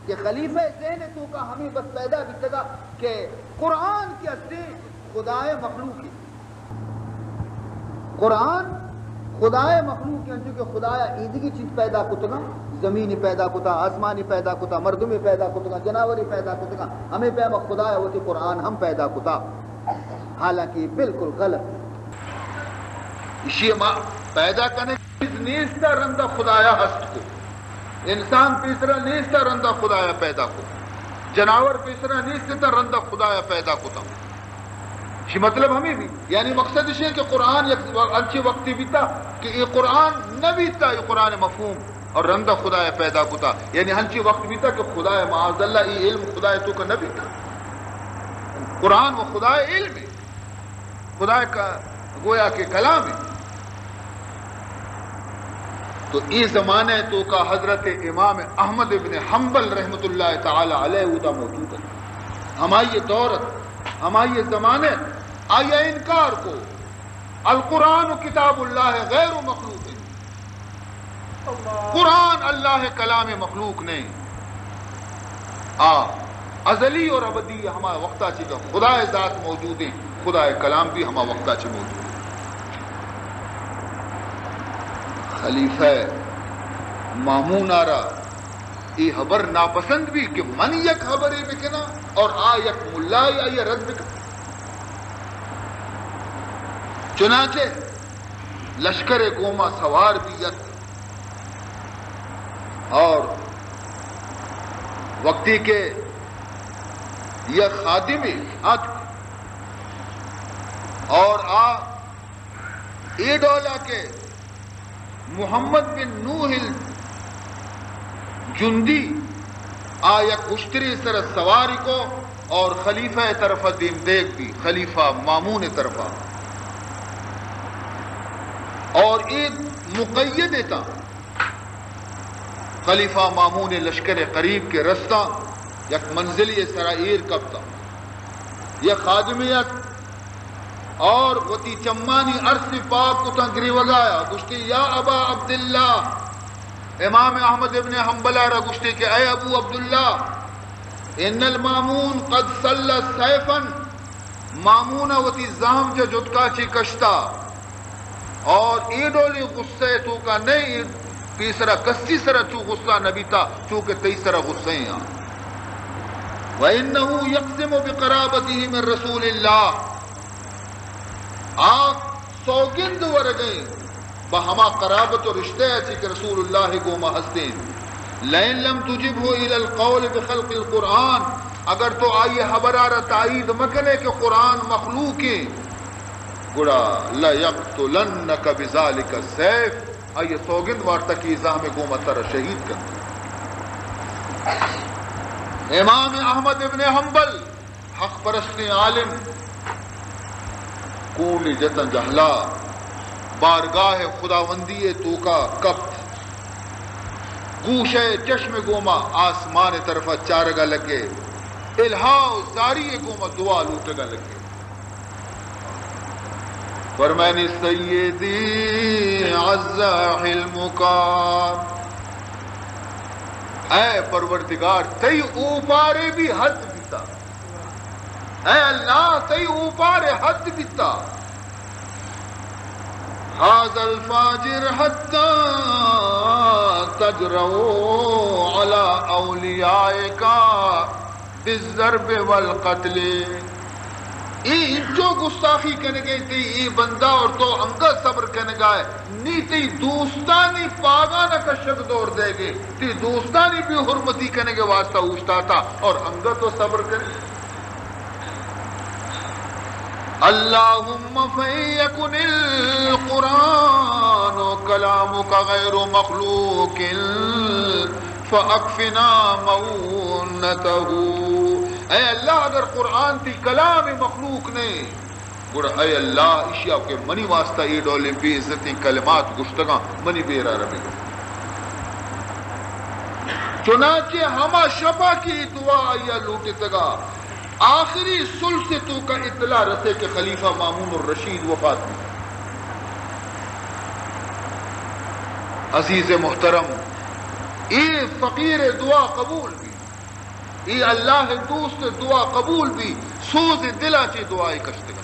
کہ خلیفہ ذہن تو کا ہمیں بس پیدا بھی تگا کہ قرآن کی اصلی خدا مخلوق ہے قرآن خدا مخلوق ہے چونکہ خدا عید کی چیز پیدا کتگا زمینی پیدا کتا آسمانی پیدا کتا مردمی پیدا کتگا جناوری پیدا کتگا ہمیں پیما خدا ہے ہوتی قرآن ہم پیدا کتا حالانکہ بالکل غلط اسی پیدا کرنے نیستا رندہ خدایا ہست کو انسان پیسرا نیستا رندہ خدایا پیدا کو جناور پیسرا نیستا رندہ خدایا پیدا کتا یہ مطلب ہمیں بھی یعنی مقصد یہ ہے کہ قرآن اچھی وقتی بھی تھا کہ یہ قرآن نہ بھی تھا یہ قرآن مفہوم اور رندہ خدایا پیدا کتا یعنی ہنچی وقت بھی تھا کہ خدا معاذ اللہ یہ علم خدا تو کا نہ بھی تھا قرآن و خدا علم ہے خدا کا گویا کہ کلام ہے تو اس زمانے تو کا حضرت امام احمد ابن حنبل رحمت اللہ تعالی علیہ وہ موجود ہے ہماری دورت ہماری زمانے آیا انکار کو القرآن کتاب اللہ غیر مخلوق ہے قرآن اللہ کلام مخلوق نہیں ازلی اور ابدی ہمارا وقتہ چکا خدا ذات موجود ہے خدا کلام بھی ہمارا وقتہ چ موجود ہے خلیفہ مامون آرا یہ خبر ناپسند بھی کہ من یک خبر بکنا اور یک ملا یا رد بکنا چنانچہ لشکر گوما سوار بھی یک اور وقتی کے یہ خادم اور اے ڈولا کے محمد بن نوح الجندی آیا کشتری سر سواری کو اور خلیفہ طرف دیم دیکھ بھی خلیفہ مامون طرفہ اور ایک مقید تھا خلیفہ مامون لشکر قریب کے رستہ یک منزلی سرائیر کب تھا یہ خادمیت اور وتی چمانی عرص پاک کو تنگری وگایا گشتی یا ابا عبداللہ امام احمد ابن حنبل را گشتی کہ اے ابو عبداللہ ان المامون قد صلی سیفا مامون وتی زام جو جدکا چی کشتا اور ایڈولی غصے تو کا نہیں تیسرا کسی سرا چو غصہ نبی تھا چونکہ تیسرا غصے ہیں وَإِنَّهُ يَقْسِمُ بِقَرَابَتِهِ مِن رَسُولِ اللَّهِ آپ سوگند ورگئیں بہما قرابت و رشتہ ایسی کہ رسول اللہ کو محسن لَإِن لَمْ تُجِبْهُ إِلَى الْقَوْلِ بِخَلْقِ الْقُرْآنِ اگر تو آئیے حبرارہ تائید مکنے کہ قرآن مخلوق ہے گڑا لَيَقْتُلَنَّكَ بِذَلِكَ السَّيْفِ آئیے سوگند وارتا کی ازاہ میں گومہ تر شہید کرنا امام احمد ابن حنبل حق پرست عالم کولی جتن جہلا بارگاہ خداوندی تو کا کپت گوشے چشم گوما آسمان طرف چارگا لگے الہاؤ زاری گوما دعا لوٹگا لگے فرمانی سیدی عز حلمکا اے پروردگار تی اوپارے بھی حد بیتا اے اللہ تی اوپارے حد بیتا حاض الفاجر حتی تجرؤ علی اولیائکا بالضرب والقتل ای جو گستاخی کرنے گئی تھی ای بندہ اور تو انگا صبر کرنے جائے نیتی دوستانی پاگانہ کشک دور دے گے تی دوستانی بھی حرمتی کرنے کے واسطہ اوشتا تھا اور انگا تو صبر کرے اللہم فیکن القرآن کلامک غیر مخلوق فاکفنا مونتہ اے اللہ اگر قرآن تی کلام مخلوق نے گوڑا اے اللہ اشیاء کے منی واسطہ یہ ڈولے بے عزتی کلمات گشتگاں منی بیرا ربی چنانچہ ہما شبہ کی دعا آیا لوٹی تگا آخری سل سے تو کا اطلاع رسے کہ خلیفہ مامون الرشید وفات میں عزیز محترم اے فقیر دعا قبول بھی اے اللہ دوست دعا قبول بھی سوز دلہ چی دعائی کشتگا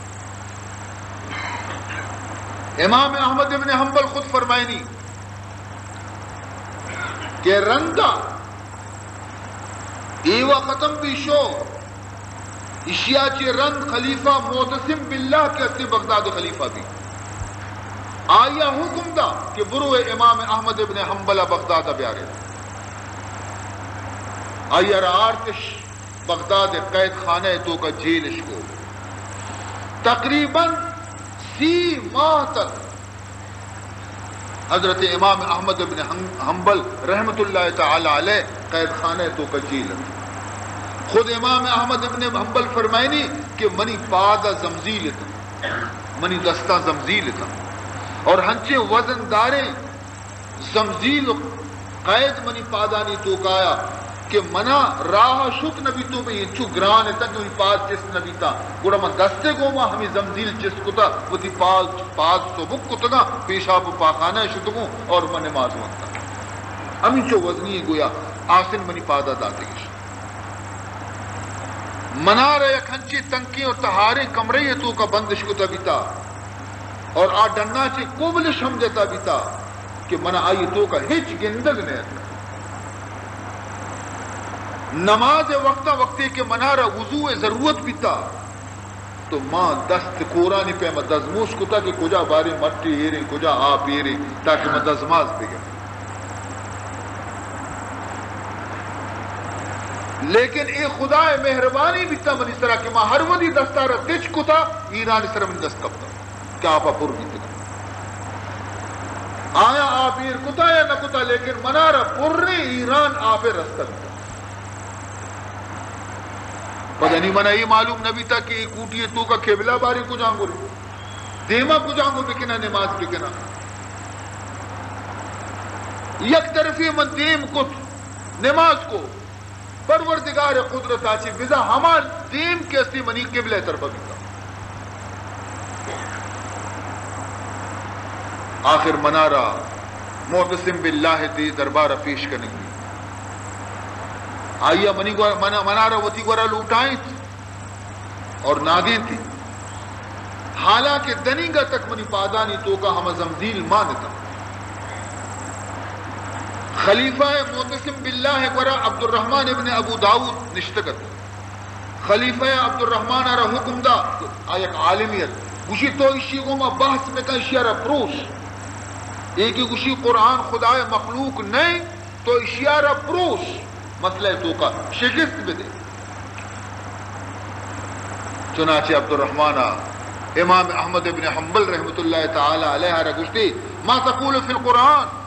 امام احمد ابن حنبل خود فرمائنی کہ رنگا ایوہ ختم بھی شو اشیاء چی رنگ خلیفہ معتصم باللہ کے اتی بغداد خلیفہ بھی آیا حکم دا کہ برو امام احمد ابن حنبل بغداد بیارے آیا رارتش بغداد قید خانہ تو کا جیلش کو تقریباً 30 ماہ تک حضرت امام احمد ابن حنبل رحمت اللہ تعالی علیہ قید خانہ تو کا جیل خود امام احمد ابن حنبل فرمائنی کہ منی پادا زمزیل تھا منی دستہ زمزیل تھا اور ہنچے وزن دارے زمزیل قید منی پادانی تو کایا کہ منا راہ شک نبی تو میں یہ چو گران ہے تک انہی پاس جس نبی تا گوڑا من دستے گو ما ہمیں زمزیل جس کتا وہ تی پاس تو بک کتگا پیشاب پاکانہ شدگوں اور من نماز وقتا ہمیں چو وزنی گویا آسن منی پادا داتے گش منا رہے کھنچی تنکی اور تہارے کمرے تو کا بندش کتا بیتا اور آ ڈننا چے کوبلش ہم دیتا بیتا کہ منا آئی تو کا ہچ گندگ نہیں نماز وقتا وقتے کے منارہ وضوع ضرورت بیتا تو ماں دست کورانی پہ میں دزموش کتا کہ کجا باری مٹی ایرے کجا آپ ایرے تاکہ میں دزماز پہ گیا لیکن اے خدا مہربانی بیتا من اس طرح کہ ماں ہر ودی دستارہ تیچ کتا ایران اس طرح من دست کبتا کیا آپا پر بیتا آیا آپ ایر کتا یا نہ کتا لیکن منارہ پرنے ایران آپ رستہ بیتا پتہ نہیں منا یہ معلوم نبی تھا کہ کوٹی تو کا کھیبلا باری کو جانگو رہے دیما کو جانگو بکنا نماز بکنا یک طرفی من دیم کت نماز کو پروردگار قدرت آچی بزا ہمان دیم کے اسی منی قبلہ طرف بکتا آخر منارہ معتصم باللہ دی دربارہ پیش کرنے کی آئیہ منارہ وطی گورا لوٹائیں تھی اور ناگیں تھی حالانکہ دنیگا تک منی پادانی تو کا ہم زمزیل مانتا خلیفہ معتصم باللہ گورا عبد الرحمن ابن ابو داؤد نشتگت خلیفہ عبد الرحمن آرہ حکم دا آیک عالمیت گوشی تو اشی کو ما بحث میں کن اشیارہ پروش ایک ہی گوشی قرآن خدا مخلوق نہیں تو اشیارہ پروش مسئلہ تو کا شکست بھی دے چنانچہ عبد الرحمن امام احمد ابن حنبل رحمت اللہ تعالی علیہ رگشتی ما تقول فی القرآن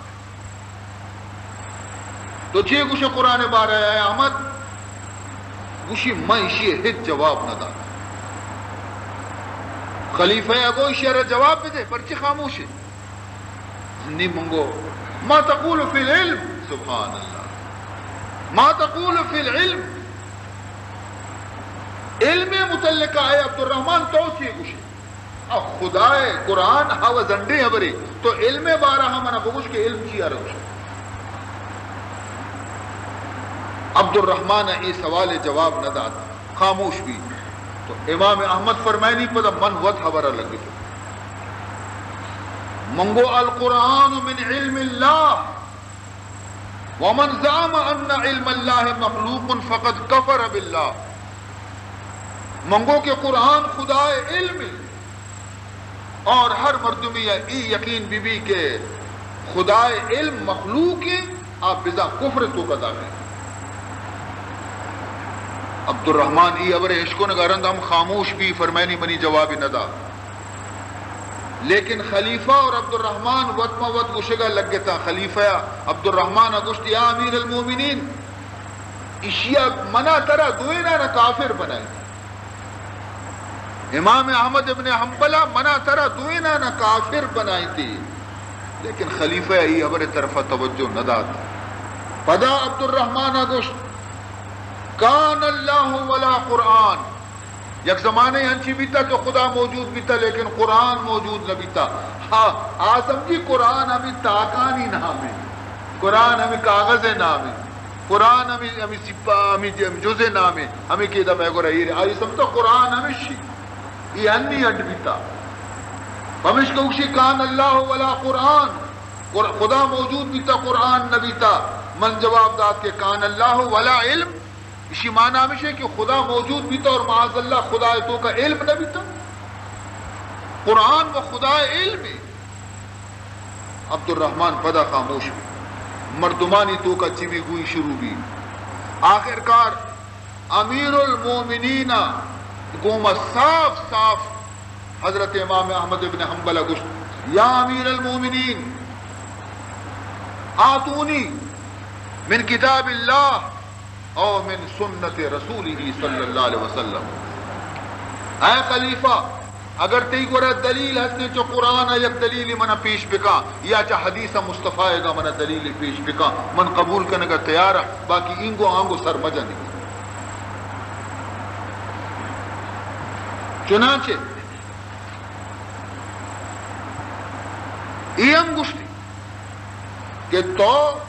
تو چھے گوشے قرآن بارہ ہے احمد گوشی میں اشیہ ہت جواب نہ دا خلیفہ اگو اشیہ جواب بھی دے پرچی خاموش ہے نہیں منگو ما تقول فی العلم سبحان اللہ ما تقول فی العلم علم متعلقہ ہے عبد الرحمن توچی گوشی خدا قرآن ہوا زنڈے ہیں برے تو علم بارہ ہمنا بگوش کے علم چی آرہ گوشی عبد الرحمن ای سوال جواب نہ داتا خاموش بھی تو امام احمد فرمائے نہیں پتا من وط حبرہ لگے منگو القرآن من علم اللہ ومن زعم ان علم اللہ مخلوق فقد کفر باللہ منگو کہ قرآن خدا علم اور ہر مردمی ای یقین بی بی کے خدائے علم مخلوق ہے آپ بزا کفر تو کا داخل عبد الرحمن ای ابر عشقوں نگارند ہم خاموش بھی فرمینی منی جواب ندا لیکن خلیفہ اور عبد الرحمن وطمہ وط گشگا لگ گتا خلیفہ عبد الرحمن اگشت یا امیر المومنین اشیاء منع ترا دوئینا نہ کافر بنائی امام احمد ابن حنبلہ منع ترا دوئینا نہ کافر بنائی تھی لیکن خلیفہ ای ابر طرف توجہ نہ داد پدا عبد الرحمن اگشت کان اللہ ولا قرآن یک زمانے ہنچی بھی تھا تو خدا موجود بھی تھا لیکن قرآن موجود نہ بھی تھا ہاں آسمجھی قرآن ہمیں تاکانی نام ہے قرآن ہمیں کاغذ نام ہے قرآن ہمیں سپا ہمیں جزے نام ہے ہمیں کہ دا میں گو رہی رہے آئی سمتا قرآن ہمیں شی یہ انی اڈ بھی تھا ہمیں شکوشی کان اللہ ولا قرآن خدا موجود بھی تھا قرآن نہ بھی تھا من جواب داد کے کان اللہ ولا علم اسی معنی ہمیشہ کہ خدا موجود بھی تھا اور معاذ اللہ خدا تو کا علم نہ بھی تھا قرآن و خدا علم ہے عبد الرحمن پدا خاموش بھی مردمانی تو کا چیوی گوئی شروع بھی آخر کار امیر المومنین گوما صاف صاف حضرت امام احمد ابن حنبل گشت یا امیر المومنین آتونی من کتاب اللہ او من سنت رسولہ صلی اللہ علیہ وسلم اے خلیفہ اگر تی گورا دلیل ہستے چو قرآن یک دلیل من پیش بکا یا چا حدیث مصطفیٰ گا من دلیل پیش بکا من قبول کرنے کا تیار باقی انگو آنگو سر مجا نہیں چنانچہ ایم گشتی کہ تو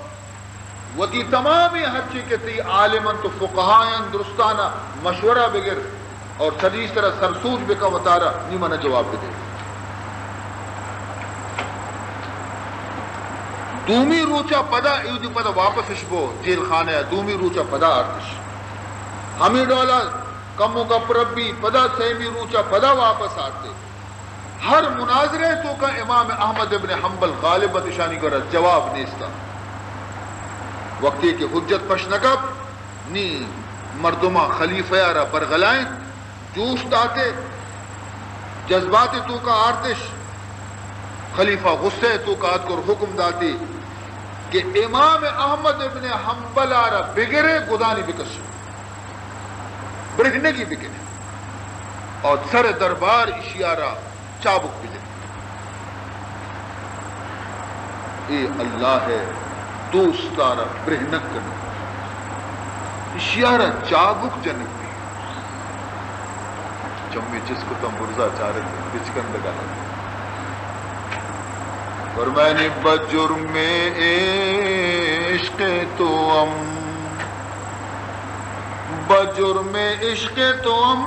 وتی تمامی ہر چیز کے تی عالمن تو فقہائن درستانہ مشورہ بگر اور صدیس طرح سرسوج بکا وطارہ نہیں منہ جواب دے دومی روچا پدا ایودی پدا واپس اشبو جیل خانہ دومی روچا پدا آرتش ہمیں ڈولا کمو کا پربی پدا سیمی روچا پدا واپس آتے ہر مناظرے تو کا امام احمد ابن حنبل غالب نشانی کا جواب نیستا وقتی کہ حجت پشنکب نی مردمہ خلیفہ را برغلائیں جوش داتے جذبات تو کا آرتش خلیفہ غصے تو کا آت کر حکم داتے کہ امام احمد ابن حنبل را بگرے گدانی بکش برہنے کی بگرے اور سر دربار اشیارہ چابک بجے اے اللہ ہے دوستارا برہنک کرنے اشیارہ چابک جنک بھی جمعی جس کو تم برزا چارک بچکن لگا فرمائنی بجرم عشق توام بجرم عشق توام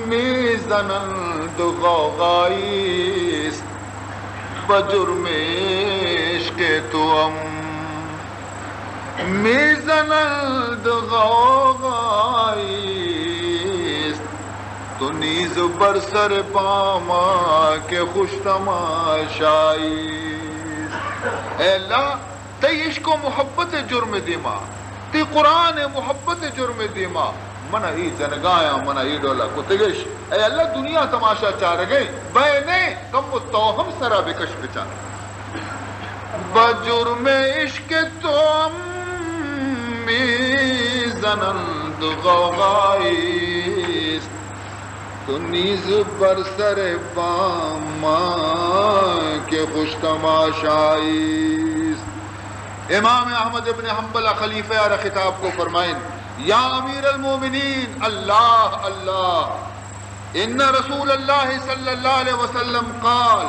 میزنند غوغائیست بجرم عشق توام میزنند غوغائیست تو نیز بر سر پاما کے خوش تماشائیست اے اللہ تی عشق و محبت جرم دیما تی قرآن محبت جرم دیما منہ ای جنگایا منہ ای ڈولا کتگش اے اللہ دنیا تماشا چاہ رگئی بینے کم و توہم سرا بکش بچا بجرم عشق توام میزنند غوغائیست تو نیز بر سر باما کے خوش تماشائیست امام احمد ابن حنبل خلیفہ اور خطاب کو فرمائیں یا امیر المومنین اللہ اللہ ان رسول اللہ صلی اللہ علیہ وسلم قال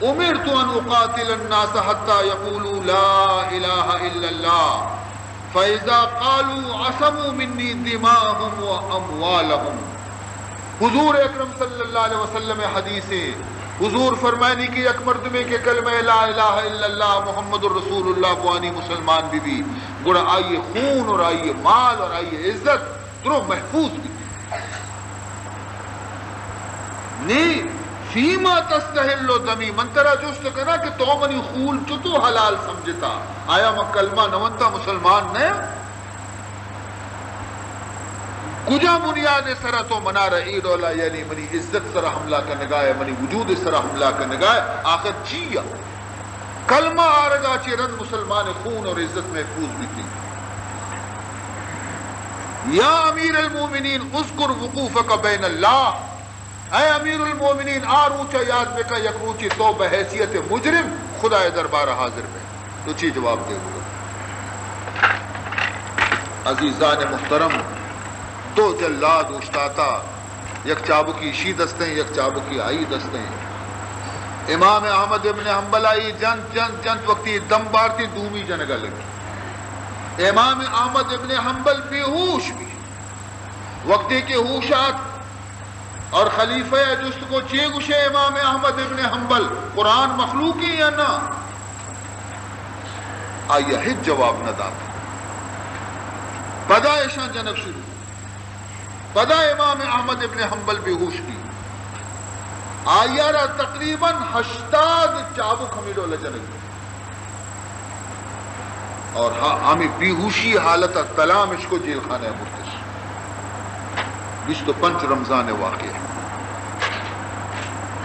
امرت ان اقاتل الناس حتى يقولوا لا الہ الا اللہ فاذا قالوا عصموا منی دماءهم واموالهم حضور اکرم صلی اللہ علیہ وسلم حدیثیں حضور فرمانی کی یک مردمے کے کلمہ لا الہ الا اللہ محمد الرسول اللہ بوانی مسلمان بھی بھی گوڑا آئیے خون اور آئیے مال اور آئیے عزت درو محفوظ بھی نی فیما تستحل دمی من ترا جست کنا کہ تو منی خول چتو حلال سمجھتا آیا میں کلمہ نونتا مسلمان نے کجا بنیاد سرا تو منا رہی رولا یعنی منی عزت سرا حملہ کا نگائے منی وجود سرا حملہ کا نگائے آخر چیا کلمہ آرگا چی رن مسلمان خون اور عزت محفوظ بھی تھی یا امیر المومنین اذکر وقوفک بین اللہ اے امیر المومنین آ روچا یاد بکا یک روچی تو بحیثیت مجرم خدا دربار حاضر میں تو چی جواب دے گا عزیزان محترم دو جلاد اشتاتا یک چابکی شی دستیں یک چابکی آئی دستیں امام احمد ابن حنبل آئی جنت وقتی دم بارتی دومی جنگا لگی امام احمد ابن حنبل بے ہوش بھی وقتی کے ہوشات اور خلیفہ جست کو چے گشے امام احمد ابن حنبل قرآن مخلوقی یا نہ آیا ہج جواب نہ داتا پدا ایشان جنگ شروع پدا امام احمد ابن حنبل بے ہوش بھی آیارہ تقریباً 80 چابک ہمیرو لجنگ اور ہاں ہمیں بیہوشی حالت تلام اس کو جیل خانہ مرتش 25 رمضان واقع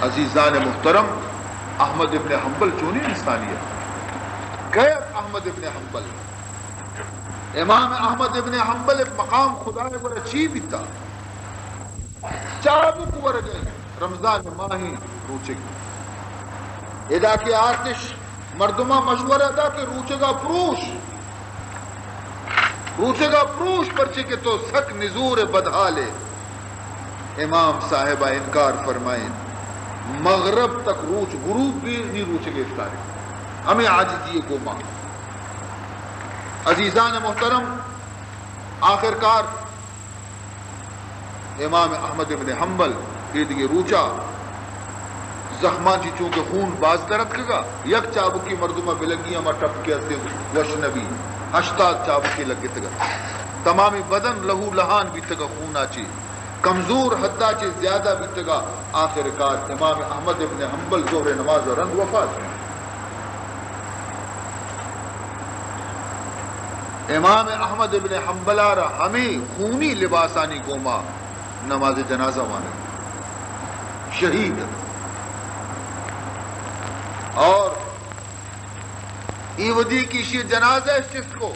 عزیزان محترم احمد ابن حنبل چونی انسانیت گئے احمد ابن حنبل امام احمد ابن حنبل مقام خدا نے بڑا چی بھی تھا چابک ور گئے رمضان ماہی روچے گی ادا کے آتش مردمہ مشورہ تھا کہ روچے گا پروش پرچے کے تو سک نزور بدحالے امام صاحبہ انکار فرمائیں مغرب تک روچ غروب بھی نہیں روچے گے افطاری ہمیں عاجزی کو ماں عزیزان محترم آخرکار امام احمد ابن حنبل دیدگی روچا زخمان چی چونکہ خون باز درد کگا یک چابکی مردمہ بلگیاں ما ٹپ کے ہستے وشنبی 80 چابکی لگے تگا تمامی بدن لہو لہان بھی تگا خون آچی کمزور حدہ چی زیادہ بھی تگا آخرکار امام احمد ابن حنبل ظہر نماز اور رنگ وفات امام احمد ابن حنبل آرہ ہمیں خونی لباسانی گوما نماز جنازہ وانے شہید اور ایودی کی شی جنازہ شخص کو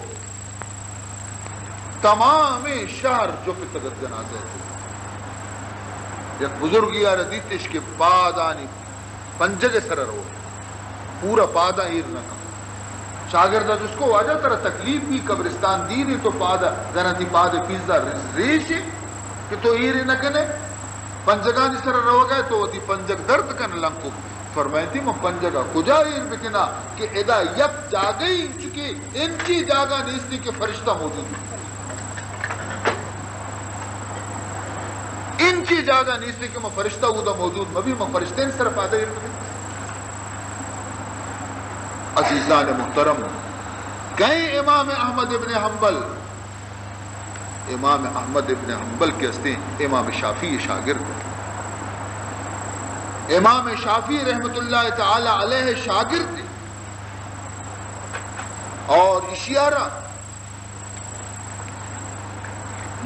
تمام شہر جو پتگت جنازہ ہے یک بزرگی آرہ دیتش کے پادانی پنجگ سرر ہو پورا پادا ایر نہ کم شاگردہ جس کو واجہ ترہ تکلیف بھی قبرستان دینی تو پادا زنتی پادے پیزا ریشی کہ تو ایر نہ کنے پنجگانی سرر ہو گئے تو وہ پنجگ درد کن لنکو فرمائیں تھی میں پنجگہ کجا ایر بکنا کہ ادا یک جاگئی چکی انچی جاگہ نیستی کہ فرشتہ موجود ہے انچی جاگہ نیستی کہ میں فرشتہ ہوں دا موجود میں بھی میں فرشتے نے صرف آدھا ایر بکنا عزیزان محترم کہیں امام احمد ابن حنبل امام احمد ابن حنبل کے ہستے امام شافعی شاگرد امام شافعی رحمت اللہ تعالی علیہ شاگرد اور اشیارہ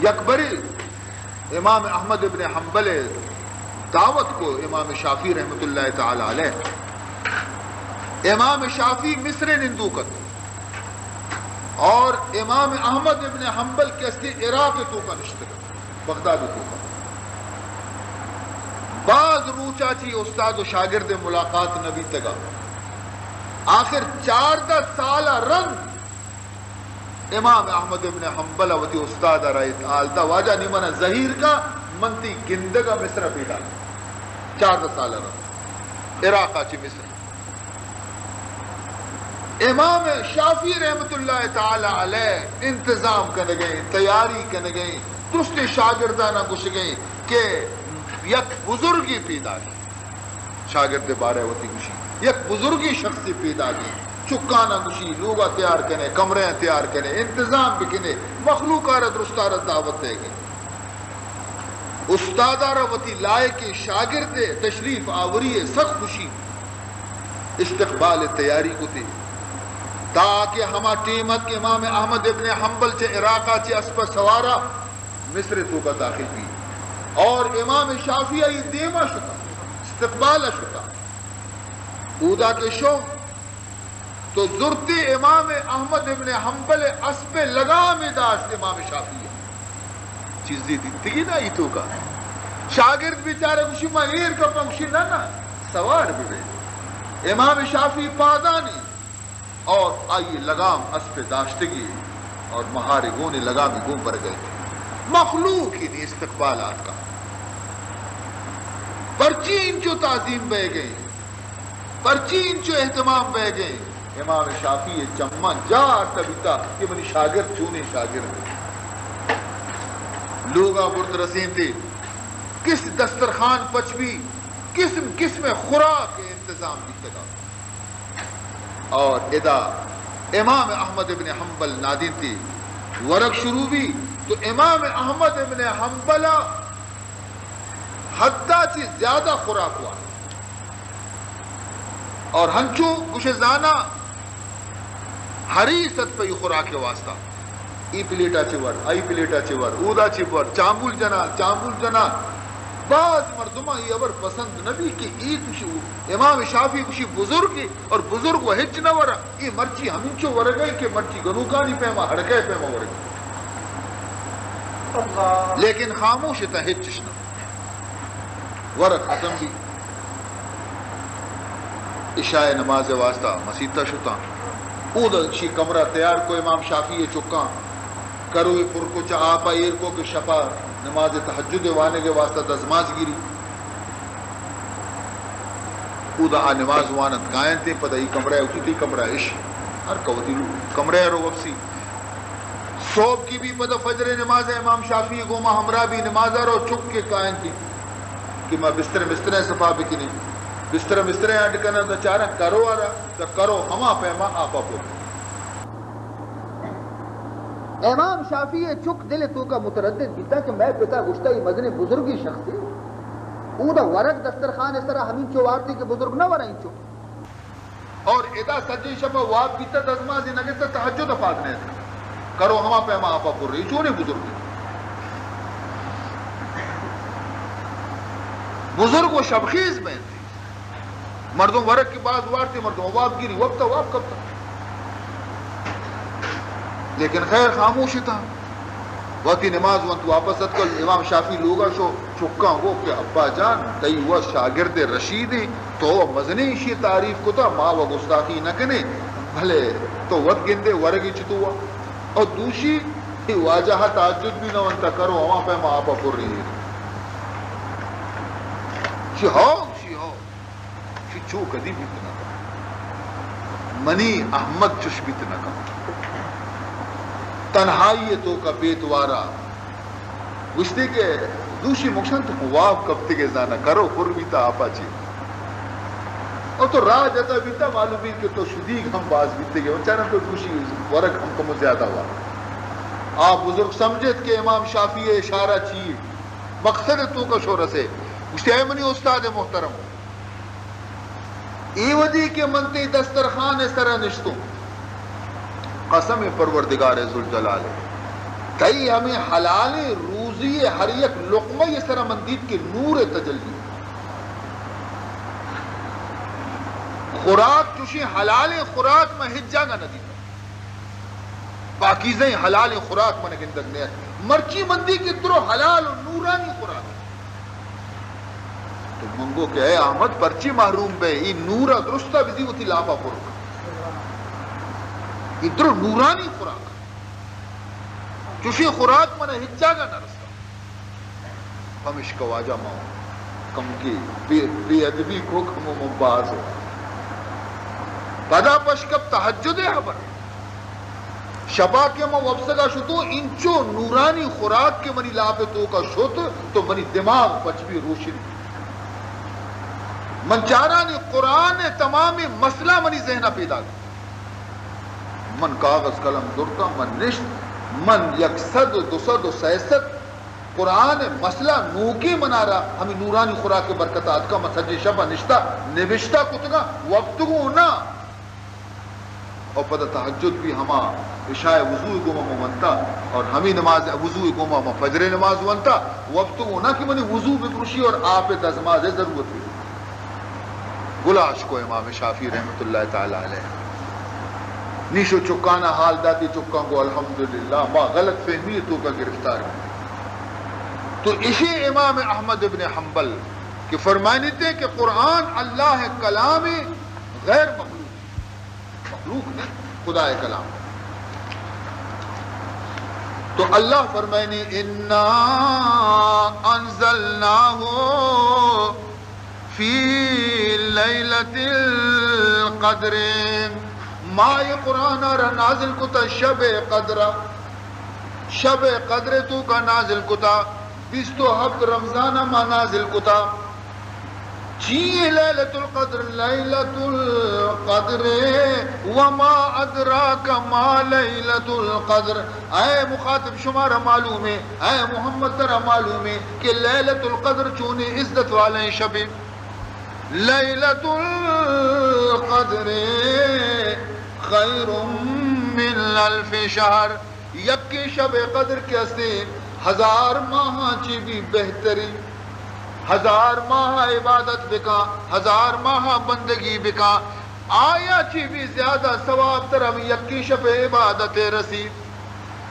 یکبری امام احمد ابن حنبل دعوت کو امام شافعی رحمت اللہ تعالی علیہ امام شافعی مصر نندوکت اور امام احمد ابن حنبل کیسے عراق تو کا نشتر بغداد تو کا بعض روچا چی استاد و شاگرد ملاقات نبی تگا آخر 14 سالہ رنگ امام احمد ابن حنبل وتی استاد رائت آلتا واجہ نیمانا ظہیر کا منتی گندگا مصر پیدا 14 سالہ رنگ عراق چی مصر امام شافعی رحمت اللہ تعالی علیہ انتظام کرنے گئے تیاری کرنے گئے درست شاگردانہ گش گئے کہ یک بزرگی پیدا کی شاگرد بارے ہوتی گشی یک بزرگی شخصی پیدا کی چکانا گشی لوگا تیار کرنے کمرے تیار کرنے انتظام بکنے مخلوق آرہ درست آرہ دعوت دے گئے استادہ روتی لائے کے شاگرد تشریف آوری سخت خوشی استقبال تیاری کو تے تاکہ ہما ٹیمت کے امام احمد ابن حنبل چے عراقہ چے اسپا سوارا مصر تو کا داخل بھی اور امام شافعی دیما شتا استقبال شتا اودا کے شو تو زرتی امام احمد ابن حنبل اسپے لگام داشت امام شافعی چیز دی تھی نا یہ تو کا شاگرد بیچارے کچھ مغیر کا پنکشی نا سوار بھی امام شافعی پادانی اور آئیے لگام اسپے داشتگی اور مہارے گونے لگامی گون پر گئے مخلوق ہی نہیں استقبالات کا پرچی انچو تعظیم بہ گئی پرچی انچو اہتمام بہ گئی امام شافعی چمن جا تبیتا کہ منی شاگرد چونے شاگرد لوگا برد رسین تھے کس دسترخوان پچوی قسم قسم خوراک کے انتظام بھی تگا اور ادا امام احمد ابن حنبل نادین تھی ورق شروع بھی تو امام احمد ابن حنبل حدہ چیز زیادہ خوراک ہوا اور ہنچو کچھ زانا ہری ست پہ خوراک کے واسطہ ای پلیٹا چور آئی پلیٹا چور اودا چور چامبول جنا بعض مردمہ یہ ابر پسند نبی کہ ای کچھ امام شافعی کچھ بزرگ اور بزرگ وہ ہچ نہ ورہ ای مرچی ہمینچو ورگئی کہ مرچی گنوکانی پیما ہڑکے پیما ورگئی لیکن خاموش تا ہچش نہ ورق ختم بھی عشاء نماز واسطہ مسیطہ شتا اودا شی کمرہ تیار کو امام شافعی چکا کرو پر کو چا آپا ایر کو کہ شپا نماز تحجد وانے کے واسطہ دزماز گیری اودا آ نماز وانت قائن تے پتہ ای کمرہ اسی تی کمرہ عش ہر کوتی کمرہ رو وفسی صوب کی بھی پتہ فجر نماز امام شافعی گوما ہمراہ بھی نماز رو چک کے قائن تھی کہ میں بستر صفا بکنی بستر ہٹ کرنا تو چارہ کرو آ رہا تو کرو ہما پیما آپا پو امام شافعی چک دل تو کا متردد بیتا کہ میں پتا گشتہ یہ مدن بزرگی شخص ہے او دا ورق دسترخوان اس طرح ہمیں چوارتی کے بزرگ نہ ورائیں چک اور ادا سجی شبہ واب بیتا دزمازی نگتا تحجد افاد نہیں تھا کرو ہما پیما آپا پو رہی چونے بزرگ بزرگ و شبخیز میں تھی مردوں ورق کی بعض وارتی مردوں واب گیری وقت واب کب تھا لیکن خیر خاموش تھا وقتی نماز وانت واپس اتکل امام شافعی لوگا شو چکا وہ کہ ابا جان تئی وہ شاگرد رشیدی تو مزنی شی تعریف کو تھا ماں و گستاخی نہ کنے بھلے تو وقت گندے ورگی چتو ہوا اور دوسری واجہ تعجد بھی نہ وانتا کرو وہاں پہ ماں آپا پر رہی ہے شی ہو شی چو کدی بیتنا کم منی احمد چش بیتنا کم تنہائی تو کا بیتوارا گشتے کے دوشی مکشن تو مواب کب تک ازانا کرو پر بیتا آپا چی اور تو راہ جاتا بیتا معلومی کہ تو شدیق ہم باز بیتے گئے چاہنا تو خوشی ورق ہم کم زیادہ ہوا آپ بزرگ سمجھت کہ امام شافعی اشارہ چی مقصد تو کا شورہ سے گشتے اے منی استاد محترم ای ودی کے منتی دسترخوان اس طرح نشتوں قسم پروردگار ذوالجلال تئی ہمیں حلال روزی ہر یک لقمہ اس طرح مندید کے نور تجلی خوراک چوشی حلال خوراک میں ہجا گا ندی پاکیزیں حلال خوراک میں نگندگ نیت مرچی مندی کی درو حلال و نورانی خوراک تو منگو کہ اے احمد پرچی محروم بے ای نورا درستہ بھی دیوتی لاپا پرک ادھر نورانی خوراک چوشی خوراک منہ ہجا گا نہ رستا ہمش کو واجہ ماؤں کم کی بے ادبی کو کم ممباز ہو پدا پشکب تحجد حبر شبا کے ماں وفسگا شتو انچو نورانی خوراک کے منی لاپتوں کا شت تو منی دماغ پچوی روشنی من چارانی قرآن تمامی مسئلہ منی ذہنہ پیدا کر من کاغذ قلم درتا من نشت من 100 200 و 300 قرآن مسئلہ نوکی منا رہا ہمیں نورانی خوراک برکتات کا مسجد شبہ نشتہ نوشتہ کتگا وقتگو نا اور پتہ تحجد بھی ہما عشاء وضوع گوما ممنتا اور ہمیں نماز وضوع گوما فجر نماز ونتا وقتگو نا کہ منی وضوع بکرشی اور آپ تزماز ضرورت ہوئی گلاش کو امام شافعی رحمت اللہ تعالی علیہ نیشو چکانا حال داتی چکان کو الحمدللہ ما غلط فہمی تو کا گرفتار ہے تو اسی امام احمد ابن حنبل کہ فرمانی تھے کہ قرآن اللہ کلام غیر مخلوق مخلوق نہیں خدا کلام تو اللہ فرمائنی انا انزلناہ فی لیلۃ القدر ما یہ قرآن را نازل کتا شب قدر شب قدر تو کا نازل کتا 27 رمضان ما نازل کتا چیئے لیلۃ القدر لیلۃ القدر وما ادراک ما لیلۃ القدر اے مخاطب شمارا معلوم ہے اے محمد ترہ معلوم ہے کہ لیلۃ القدر چونے عزت والے شب لیلۃ القدر خیر من الف شہر یکی شب قدر کیسے 1000 ماہ چی بھی بہتری 1000 ماہ عبادت بکا 1000 ماہ بندگی بکا آیا چی بھی زیادہ ثواب ترم یکی شب عبادت رسی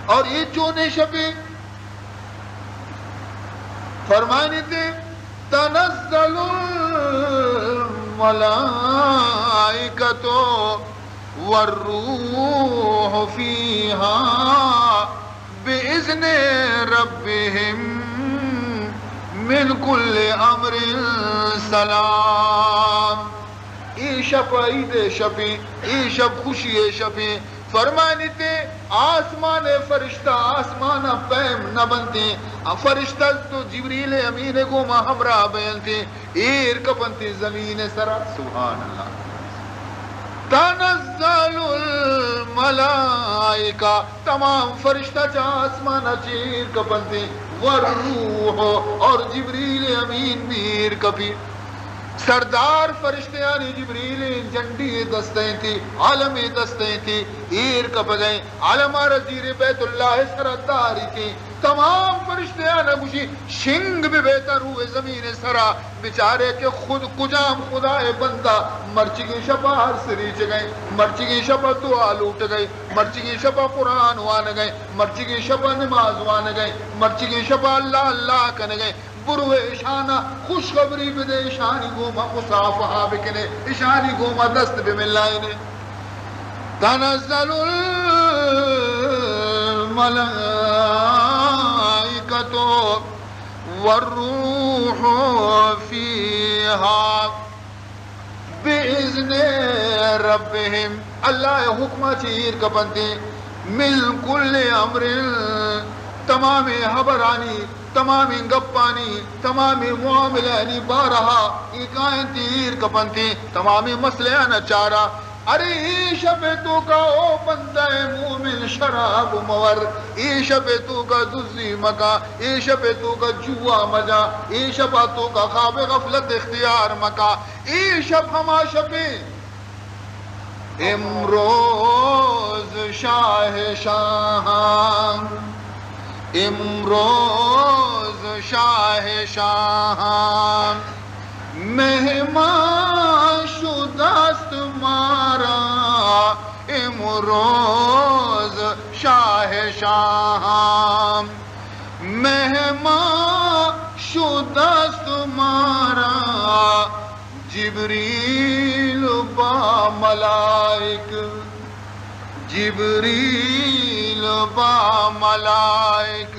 اور یہ چونے شب فرمائنی تھے تنزل الملائکۃ والروح فیہا بإذن ربهم من کل امر سلام ای شب عید شبی ای شب خوشی شبی فرمانی تے آسمان فرشتہ آسمان پیم نہ بنتے فرشتہ تو جبریل امین کو ہمراہ بیلتے ایر کپنتے زمین سرا سبحان اللہ تنزل الملائکہ تمام فرشتہ چا آسمان چیر کپنتے والروح اور جبریل امین میر کپی سردار فرشتے یعنی جبریل جنڈی دستیں تھی عالم دستیں تھی ایر کپ گئیں عالم رزیر بیت اللہ سرداری تھی تمام فرشتے یعنی گوشی شنگ بھی بہتر ہوئے زمین سرا بچارے کہ خود کجام خدا بندہ مرچگی شپا ہر سریچ گئیں مرچگی شپا دعا لوٹ گئیں مرچگی شپا قرآن وان گئیں مرچگی شپا نماز وان گئیں مرچگی شپا اللہ اللہ کن گئیں بروے اشانہ خوشخبری بدے اشانی گوما مصافحہ بکنے اشانی گوما دست بملائنے تنزل الملائکۃ والروح فیہا بإذن ربہم اللہ حکمہ چیر کپنتے من کل امر تمام حبرانی تمام گپانی تمام معاملانی بارہا ایکائیں تیر کپنتی تمام مسئلہ چارہ ارے ای شب تو کا او بندہ مومن شراب مور ای شب تو کا دزی مکا ای شب تو کا جوا مجا ای شب تو کا خواب غفلت اختیار مکا ای شب ہما شبی امروز شاہ شاہاں امروز شاہ شاہاں مہمان شدست مارا امروز شاہ شاہاں مہمان شدست مارا جبریل با ملائک جبریل با ملائک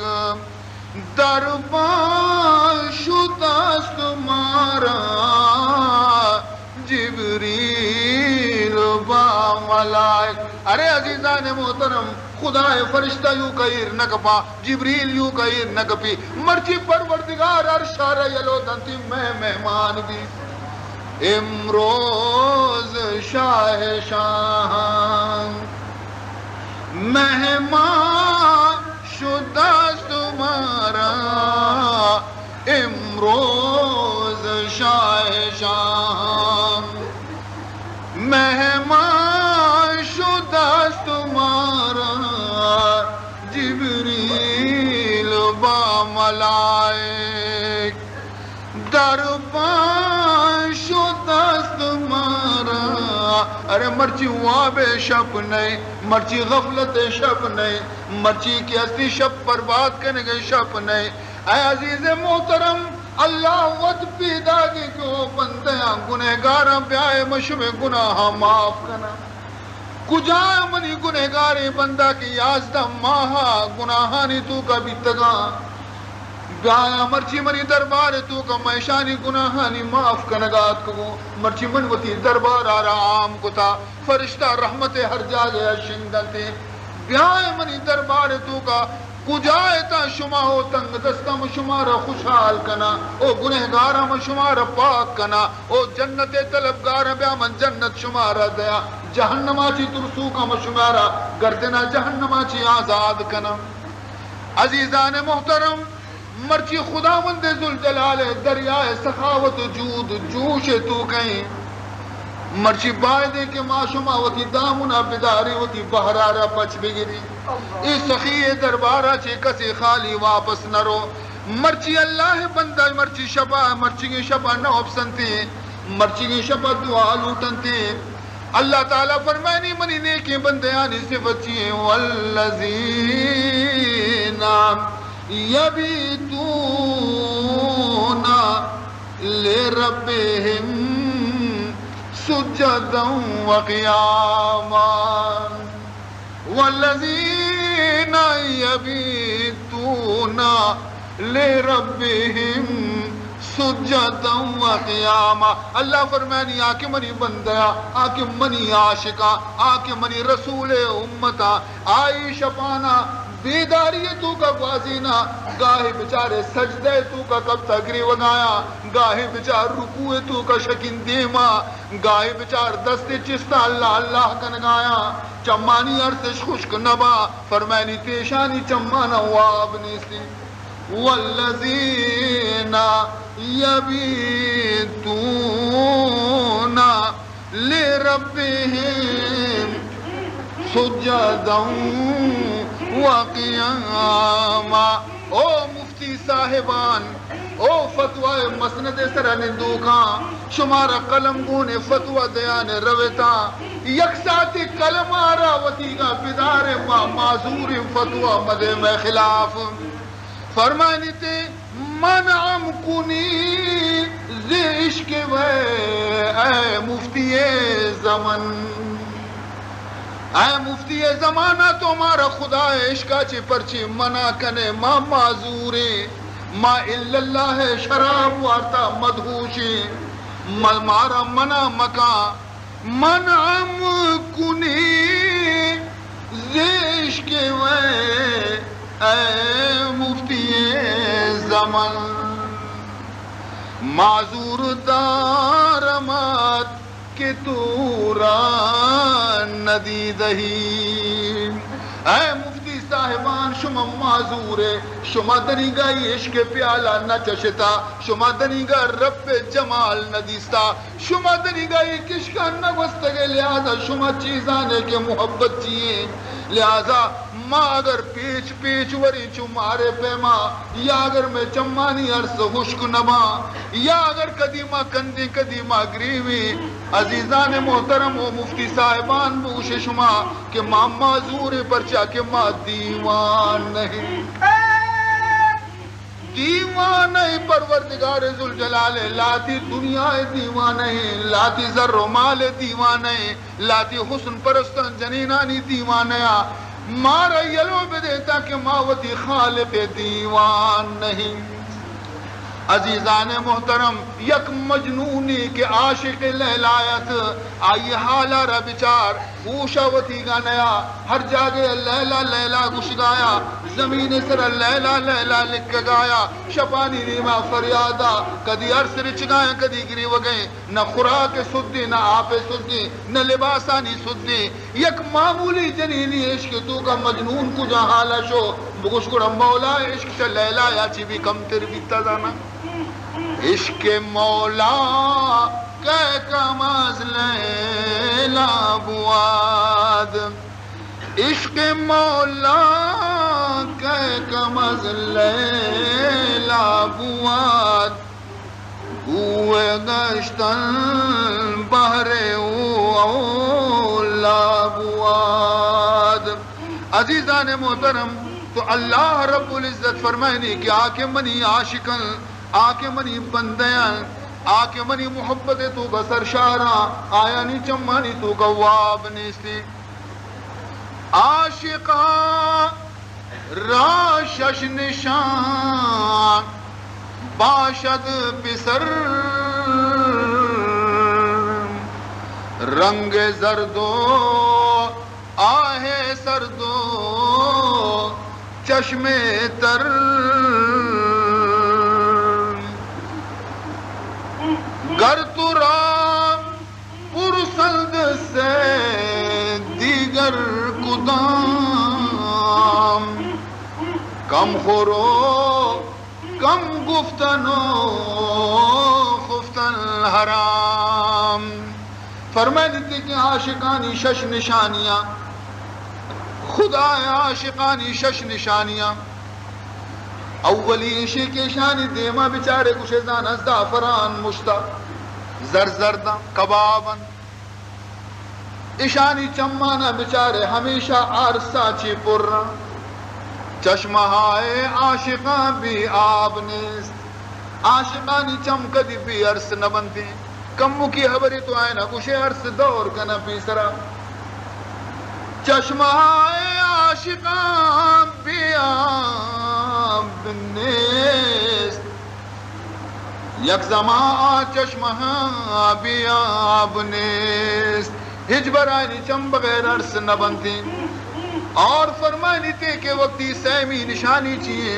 دربان شدست مارا جبریل با ملائک ارے عزیزان محترم خدا فرشتہ یوں کہیر نہ کپا جبریل یوں کہیر نہ کپی مرچی پروردگار ارشارہ یلو دنتی میں مہمان بھی امروز شاہ شاہاں مہمان شدہ تمہارا مہمان شدہ تمہارا جبریل با ملائک دربان شدہ تمہارا ارے مرچی واب شب نہیں مرچی غفلت شب نہیں مرچی کی ہستی شب برباد کرنے گئے شب نہیں اے عزیز محترم اللہ وقت پیدا کی کو بندیاں گنہگاراں پیائے مشم گناہ معاف کرنا کجا منی گنہگاری بندہ کی یازدہ ماہا گناہانی تو کا بیتگا بیایا مرچی منی دربار تو کا میشانی گناہانی معاف کنگات کو مرچی من وطی دربار آرام کو تا فرشتہ رحمت ہر جاگے شنگلتے بیایا منی دربار تو کا کجائے تا شما ہو تنگ دستم شمارا خوشحال کنا او گنہگارا من شمارا پاک کنا او جنت طلبگارا بیا من جنت شمارا دیا جہنما چی ترسو کا من شمارا گردنا جہنما چی آزاد کنا عزیزان محترم مرچی خداوند ذوالجلال دریائے سخاوت جود جوش تو کہیں مرچی بائدے کے معاشمہ وتی دامنا بداری وتی بہرارا پچ بگری اس سخی دربارہ چے کسی خالی واپس نہ رو مرچی اللہ بندہ مرچی شبہ مرچی کی شبہ نہ اپسنتے مرچی کی شبہ دعا لوٹنتے اللہ تعالیٰ فرمانی منی نیکی بندیانی صفت چیئے والذین یبیتون لربہم سجدا وقیاما والذین یبیتون لربہم سجدا وقیاما اللہ فرمانی آکے منی بندیا آکے منی عاشقا آکے منی رسول امتا آئی شپانا بیداری تو کا غازینا گاہی بچارے سجدے تو کا کب تگری وگایا گاہی بچار رکوع تو کا شکن دیما گاہی بچار دست چستا اللہ اللہ کا نگایا چمانی عرصش خشک نبا فرمانی تیشانی چمانا واب نیستی والذین یبیتون لربہم سجدا وقیاما او مفتی صاحبان او فتوہ مسند سرنندو کھاں شمارا قلم گونے فتوہ دیانے رویتا یک ساتی قلم آرا وطی کا بدار معذور فتوہ مدے میں خلاف فرمانی تے منعم کنی زی عشق وے اے مفتی زمن اے مفتی زمانہ تو مارا خدا عشقہ چی پرچی منع کنے ما معذورے ما اللہ ہے شراب وارتا مدہوشی مارا منع مکا منعم کنی زی عشق وے اے مفتی زمن معذور دارمات کہ تورا ندی دہی اے مفتی صاحبان شما معذورے شما دنیگائی عشق پیالہ نہ چشتا شما دنیگا رب جمال نہ دیستا شما دنیگائی کشکا نہ وستگے لہذا شما چیزانے کے محبت چیئے لہذا ماں اگر پیچ پیچ وری چمارے پیما یا اگر میں چمانی عرص خشک نما یا اگر قدیمہ کندی قدیمہ گریوی عزیزان محترم و مفتی صاحبان بوش شما کہ ماں معذور پرچا کہ ماں دیوان نہیں دیوان نہیں پروردگار ذوالجلال لاتی دنیا دیوان نہیں لاتی ذر و مال دیوان نہیں لاتی حسن پرستان جنینانی دیوان نہیں مارا یلو بدیتا کہ ماوتی خالق دیوان نہیں عزیزان محترم یک مجنونی کے عاشق لیلایت آئی حالا را بچار اوشاوتی گا نیا ہر جاگے لیلا لیلا گش گایا زمین سر لیلا لیلا لکھ گایا شپانی نیمہ فریادا کدی عرص رچ گایا کدی گری وگئے نہ خوراک سدی نہ آپ سدی نہ لباسانی سدی یک معمولی جنینی عشق تو کا مجنون کو جا حالا شو بگوش کرم مولا عشق چا لیلا یا چی بھی کم تر بیتا جانا عشق مولا کہ کماز لیلا لابواد عشق مولا کہ کمز لابواد ہوئے گشتن بحر لابواد. عزیزان محترم، تو اللہ رب العزت فرمائنی کہ آکے منی عاشقن، آکے منی بندیاں، آکے منی محبت تو بسر شارا آیا نی چمانی تو گواب نیستی. عاشقاں راشش نشان باشد پسر رنگ زردو آہ سردو چشم تر گر تو رام پرسند سے دیگر کدام کم خورو کم گفتنو خفتن حرام. فرمائے دیتے کہ عاشقانی شش نشانیاں، خدا عاشقانی شش نشانیاں. اولی عشق کے شانی دیما بچارے کشیزان ازدافران مشتا زرزردہ کبابن اشانی چمانا بچارے ہمیشہ عرصہ چی پرنا چشمہائے عاشقان بھی آب نیست. عاشقانی چم کدی بھی عرص نہ بنتی کمو کی حبری تو آئے نا کشے عرص دور کنا پیسرا. چشمہائے عاشقان بھی آب نیست یک زمان چشمہاں بھی آب نیست. ہج برائنی چم بغیر عرص نہ بنتی. اور فرمانی تھے کہ وقتی سیمی نشانی چیئے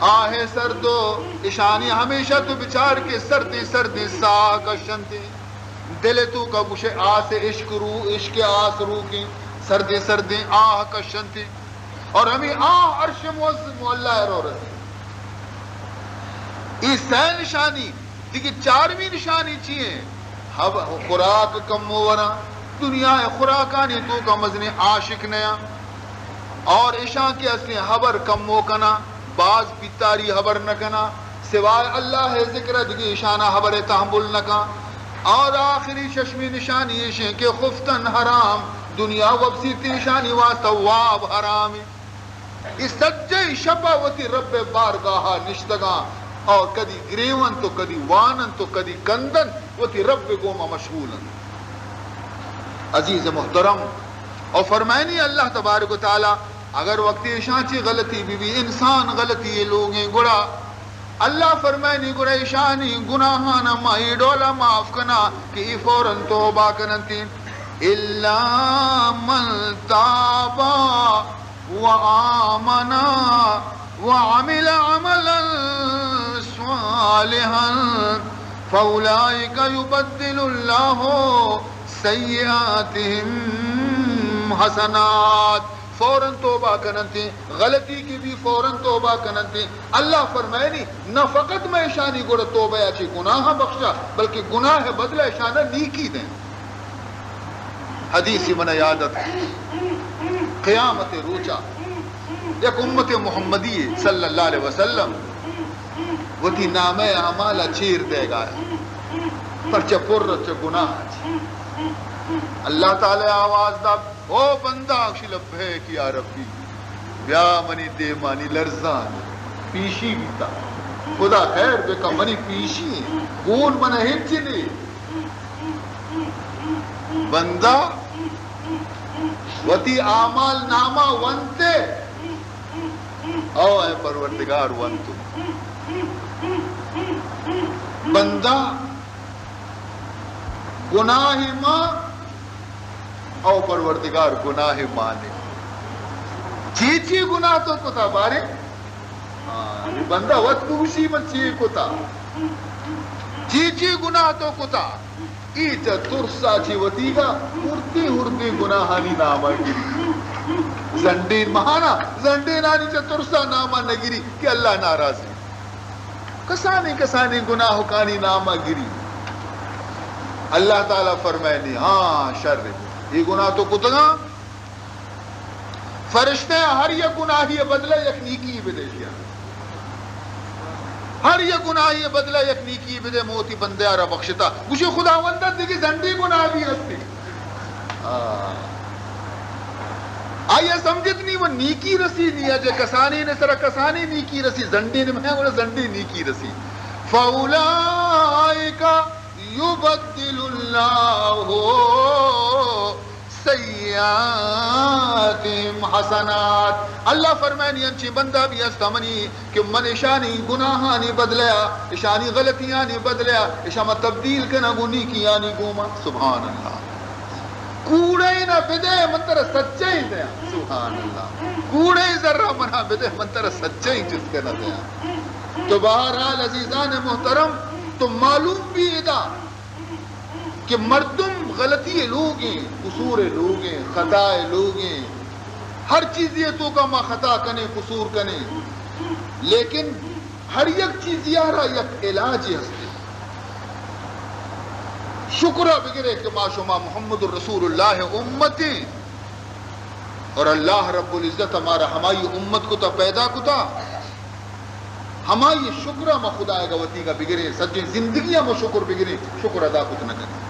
آہ سردو اشانی ہمیشہ تو بچار کے سردی سردی ساہ کشنتی دل تو کا گوشے آس عشق رو عشق آس رو کی سردی سردی آہ کشنتی. اور ہمیں آہ عرش معظم اللہ رو رہتی. اس سے نشانی دیکھ چارویں نشانی چیئے خوراک کم مورا دنیا خوراکانی تو کا مزنی عاشق نیا. اور عشاء کے اصلی حبر کم مو کنا بعض پیتاری حبر نہ کنا سوائے اللہ ذکر دیکھ عشانہ حبر تحمل نہ کنا. اور آخری ششمی نشانی عشق کے خفتن حرام دنیا وبسیتی نشانی واسطہ واب حرام. اس سجے شپاوتی رب بارگاہا نشتگاں اور کدی گریون تو کدی وانن تو کدی کندن وتی رب گوما مشغولن. عزیز محترم، اور فرمائنی اللہ تبارک و تعالی اگر وقتی شانچی غلطی بھی انسان غلطی یہ لوگیں گڑا اللہ فرمائنی گڑا شانی گناہانا مائی ڈولا معاف کنا کہ فوراً توبہ کننتی. الا من تابا وآمنا وعمل عملا صالحا فاولئک یبدل اللہ سیئاتہم حسنات. فوراً توبہ کننتی غلطی کی بھی فوراً توبہ کننتی. اللہ فرمائے نہیں نہ فقط میں شانی گوڑا توبہ اچھی گناہ بخشا بلکہ گناہ بدلہ شانہ نیکی دیں. حدیثی من یادت قیامت روچا ایک امت محمدی صلی اللہ علیہ وسلم وہ تھی نام اعمال چیر دے گا پرچہ پرچہ گناہ چی. اللہ تعالی آواز دا او بندہ اکشی لبھے کیا ربی بیا منی دے مانی لرزان پیشی بیتا خدا خیر بکا منی پیشی گون من ہنچی لی بندہ وتی آمال نامہ ونتے او اے پروردگار ونتو بندہ گناہ ماں او پروردگار گناہ مانے چی گناہ تو کتا بارے بندہ وقت خوشی من چی کتا چی گناہ تو کتا ایچا ترسا چی وطیگا ہرتی ہرتی گناہانی نامہ گری زنڈین مہانا زنڈین آنی چا ترسا نامہ نگری کہ اللہ ناراض ہے. کسانی کسانی گناہ کانی نامہ گری اللہ تعالیٰ فرمائے نہیں ہاں شر یہ گناہ تو کتنا فرشتے ہر یہ گناہ یہ بدلے یک نیکی بدے کیا ہر یہ گناہ یہ بدلے یک نیکی بدے موتی بندے آرہ بخشتا کچھ خداوندت دیکھی زندی گناہ بھی رستے آئیے سمجھت نہیں وہ نیکی رسی نہیں ہے جو کسانی نے سرہ کسانی نیکی رسی زندی نے میں وہ زندی نیکی رسی فَأُولَئِكَ يُبَدِّلُ اللَّهُ سَيِّئَاتِهِمْ حَسَنَاتٍ اللہ فرمائنی انچی بندہ بھی استمنی کہ من اشانی گناہانی بدلیا اشانی غلطیانی بدلیا اشامہ تبدیل کنا گنی کیانی گوما سبحان اللہ کوڑے نہ بدے منتر سچائی دیا سبحان اللہ کوڑے ذرہ منا بدے منتر سچائی جس کے نہ دیا تو بہرحال عزیزان محترم تو معلوم بھی ادا کہ مردم غلطی لوگ ہیں قصور لوگ ہیں خطا لوگ ہیں ہر چیز یہ تو کا ما خطا کنے قصور کنے لیکن ہر یک چیز یارا یک علاج ہستے شکرہ بگرے کہ ما شما محمد الرسول اللہ امتی اور اللہ رب العزت ہمارا ہماری امت کو تا پیدا کتا ہماری شکرہ ما خدا گوتی کا بگرے سچے زندگیاں میں شکر بگرے شکر ادا کت نہ کرے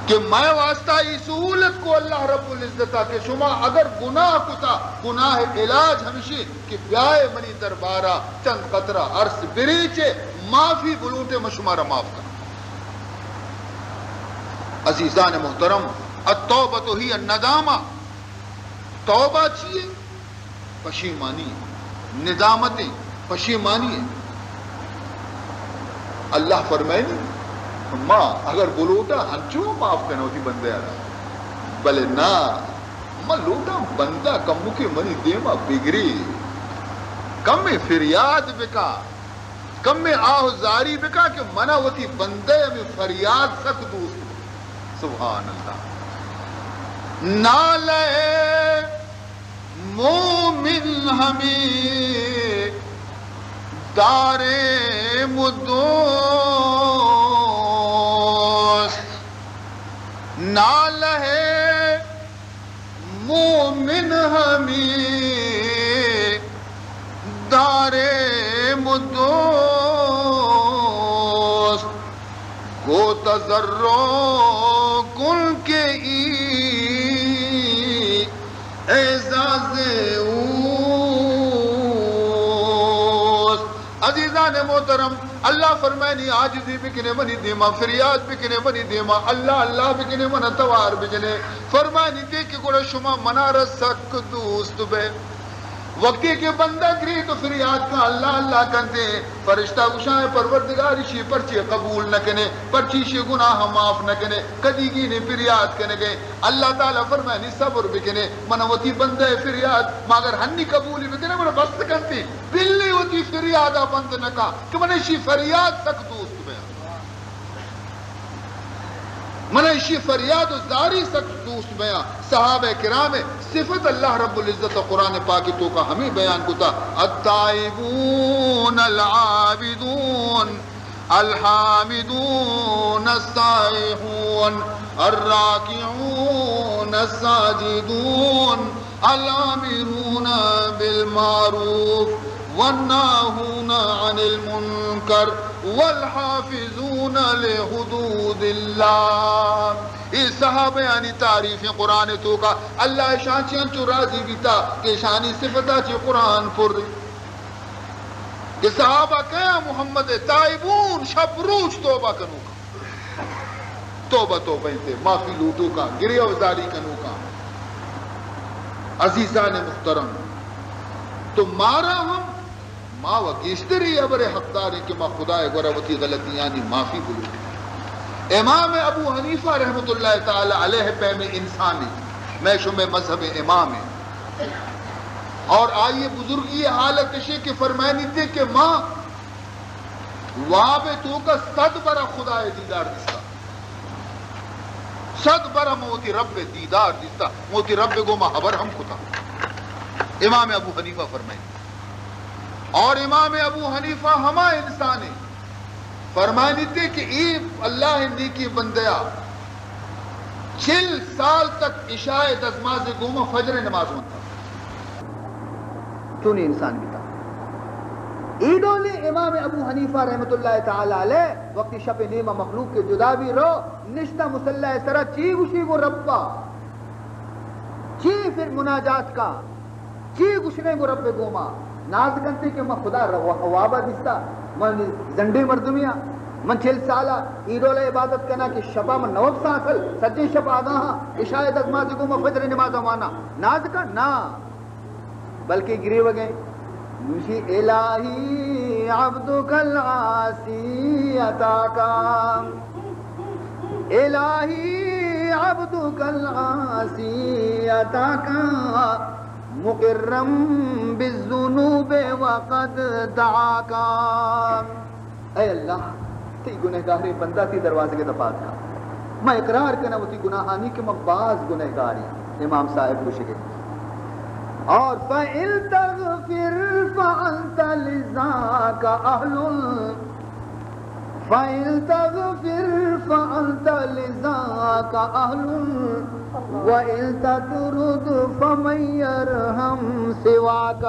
کہ میں واسطہ اس سہولت کو اللہ رب العزت کہ شما اگر گناہ کتا گناہ علاج ہمشی کہ بیائے منی دربارہ چند قطرہ عرص بریچے معافی بلوٹے میں شمارا معاف کر عزیزان محترم التوبہ ہی الندامہ توبہ چیئے پشیمانی ندامتیں پشیمانی ہے اللہ فرمائے ماں اگر بلوٹا ہنچو معاف کرنا ہوتی بندے آرہا بلے نا ماں لوٹا بندہ کمو کے منی دیما بگری کم میں فریاد بکا کم میں آہزاری بکا کہ منہ ہوتی بندے میں فریاد سک دوست سبحان اللہ نالے مومن ہمیں دارے مدوس نالے مومن ہمیں دارے مدوس گو تذرو کن کے اعزاز اوس عزیزان محترم اللہ فرمائنی عاجزی بکنے منی دیما فریاد بکنے منی دیما اللہ اللہ بکنے منہ توار بکنے فرمائنی دیکھ گوڑا شما منارت سک دوست بے وقتی کے بندہ گری تو فریاد کا اللہ اللہ کرتے فرشتہ گشائے پروردگاری شی پرچی قبول نہ کنے پرچی شی گناہ معاف نہ کنے کدی کی نے فریاد کنے گئے اللہ تعالیٰ فرمائنی صبر بکنے منوتی بندہ فریاد مگر ہنی قبولی بکنے منہ بست کرتی بلی ہوتی فریادہ بند نکا کہ منہ شی فریاد تک دوست بیا منہ شی فریاد و زاری سک دوست بیا صحابہ کرام صفت اللہ رب العزت قرآن پاکی تو کا ہمیں بیان کتا التائبون العابدون الحامدون السائحون الراکعون الساجدون الامرون بالمعروف والناهون عن المنکر والحافظون لحدود اللہ اس صحابہ یعنی تعریف قرآن تو کا اللہ شان چین چو راضی بیتا کہ شانی صفتہ چی قرآن پر کہ صحابہ کہا محمد تائبون شب روچ توبہ کنو کا توبہ توبہ انتے معافی لوٹو کا گری اوزاری کنو کا عزیزان محترم تو مارا ہم ماں وکیشتری ابر حقدار کہ ماں خدا گورا غلطیانی معافی بلو امام ابو حنیفہ رحمت اللہ تعالی علیہ پہ میں انسانی میں شم مذہب امام ہے اور آئیے بزرگی حالت کشی کے فرمائنی تھے کہ ماں وہاں پہ تو کا صد برا خدا دیدار دستا صد برا موتی رب دیدار دستا موتی رب گو ماں حبر ہم کتا امام ابو حنیفہ فرمائنی اور امام ابو حنیفہ ہما انسان ہے فرمانی تھی کہ ای اللہ نیکی بندیا 40 سال تک عشاء دزماز گوما فجر نماز ہوتا چونی انسان بھی تھا ایڈو نے امام ابو حنیفہ رحمت اللہ تعالی علیہ وقتی شب نیمہ مخلوق کے جدا بھی رو نشتہ مسلح سرہ چی گوشی گو ربا چی پھر مناجات کا چی گوشنے گو رب گوما ناز کنتے کہ میں خدا روابہ دستا من زنڈی مردمیاں من 40 سالہ ایڈو لے عبادت کرنا کہ شبہ من 9 ساکل سجی شب آگاہاں عشاء دزمازی گوما فجر نماز مانا ناز کا نا بلکہ گری وگئے مجھے الہی عبدک العاصی عطاکا الہی عبدک العاصی عطاکا مقرم بالذنوب وقد دعاکا اے اللہ تی گنہگاری بندہ تی دروازے کے دفات کا میں اقرار کرنا وہ تی گناہانی کہ میں بعض گنہگاری امام صاحب کو شکے اور فَإِن تَغْفِرْ فَأَنْتَ لِذَاكَ أَهْلٌ فَإِن تَغْفِرْ فَأَنْتَ لِذَاكَ أَهْلٌ وَإِن تَطْرُدْ فَمَن يَرْحَمْ سِوَاكَ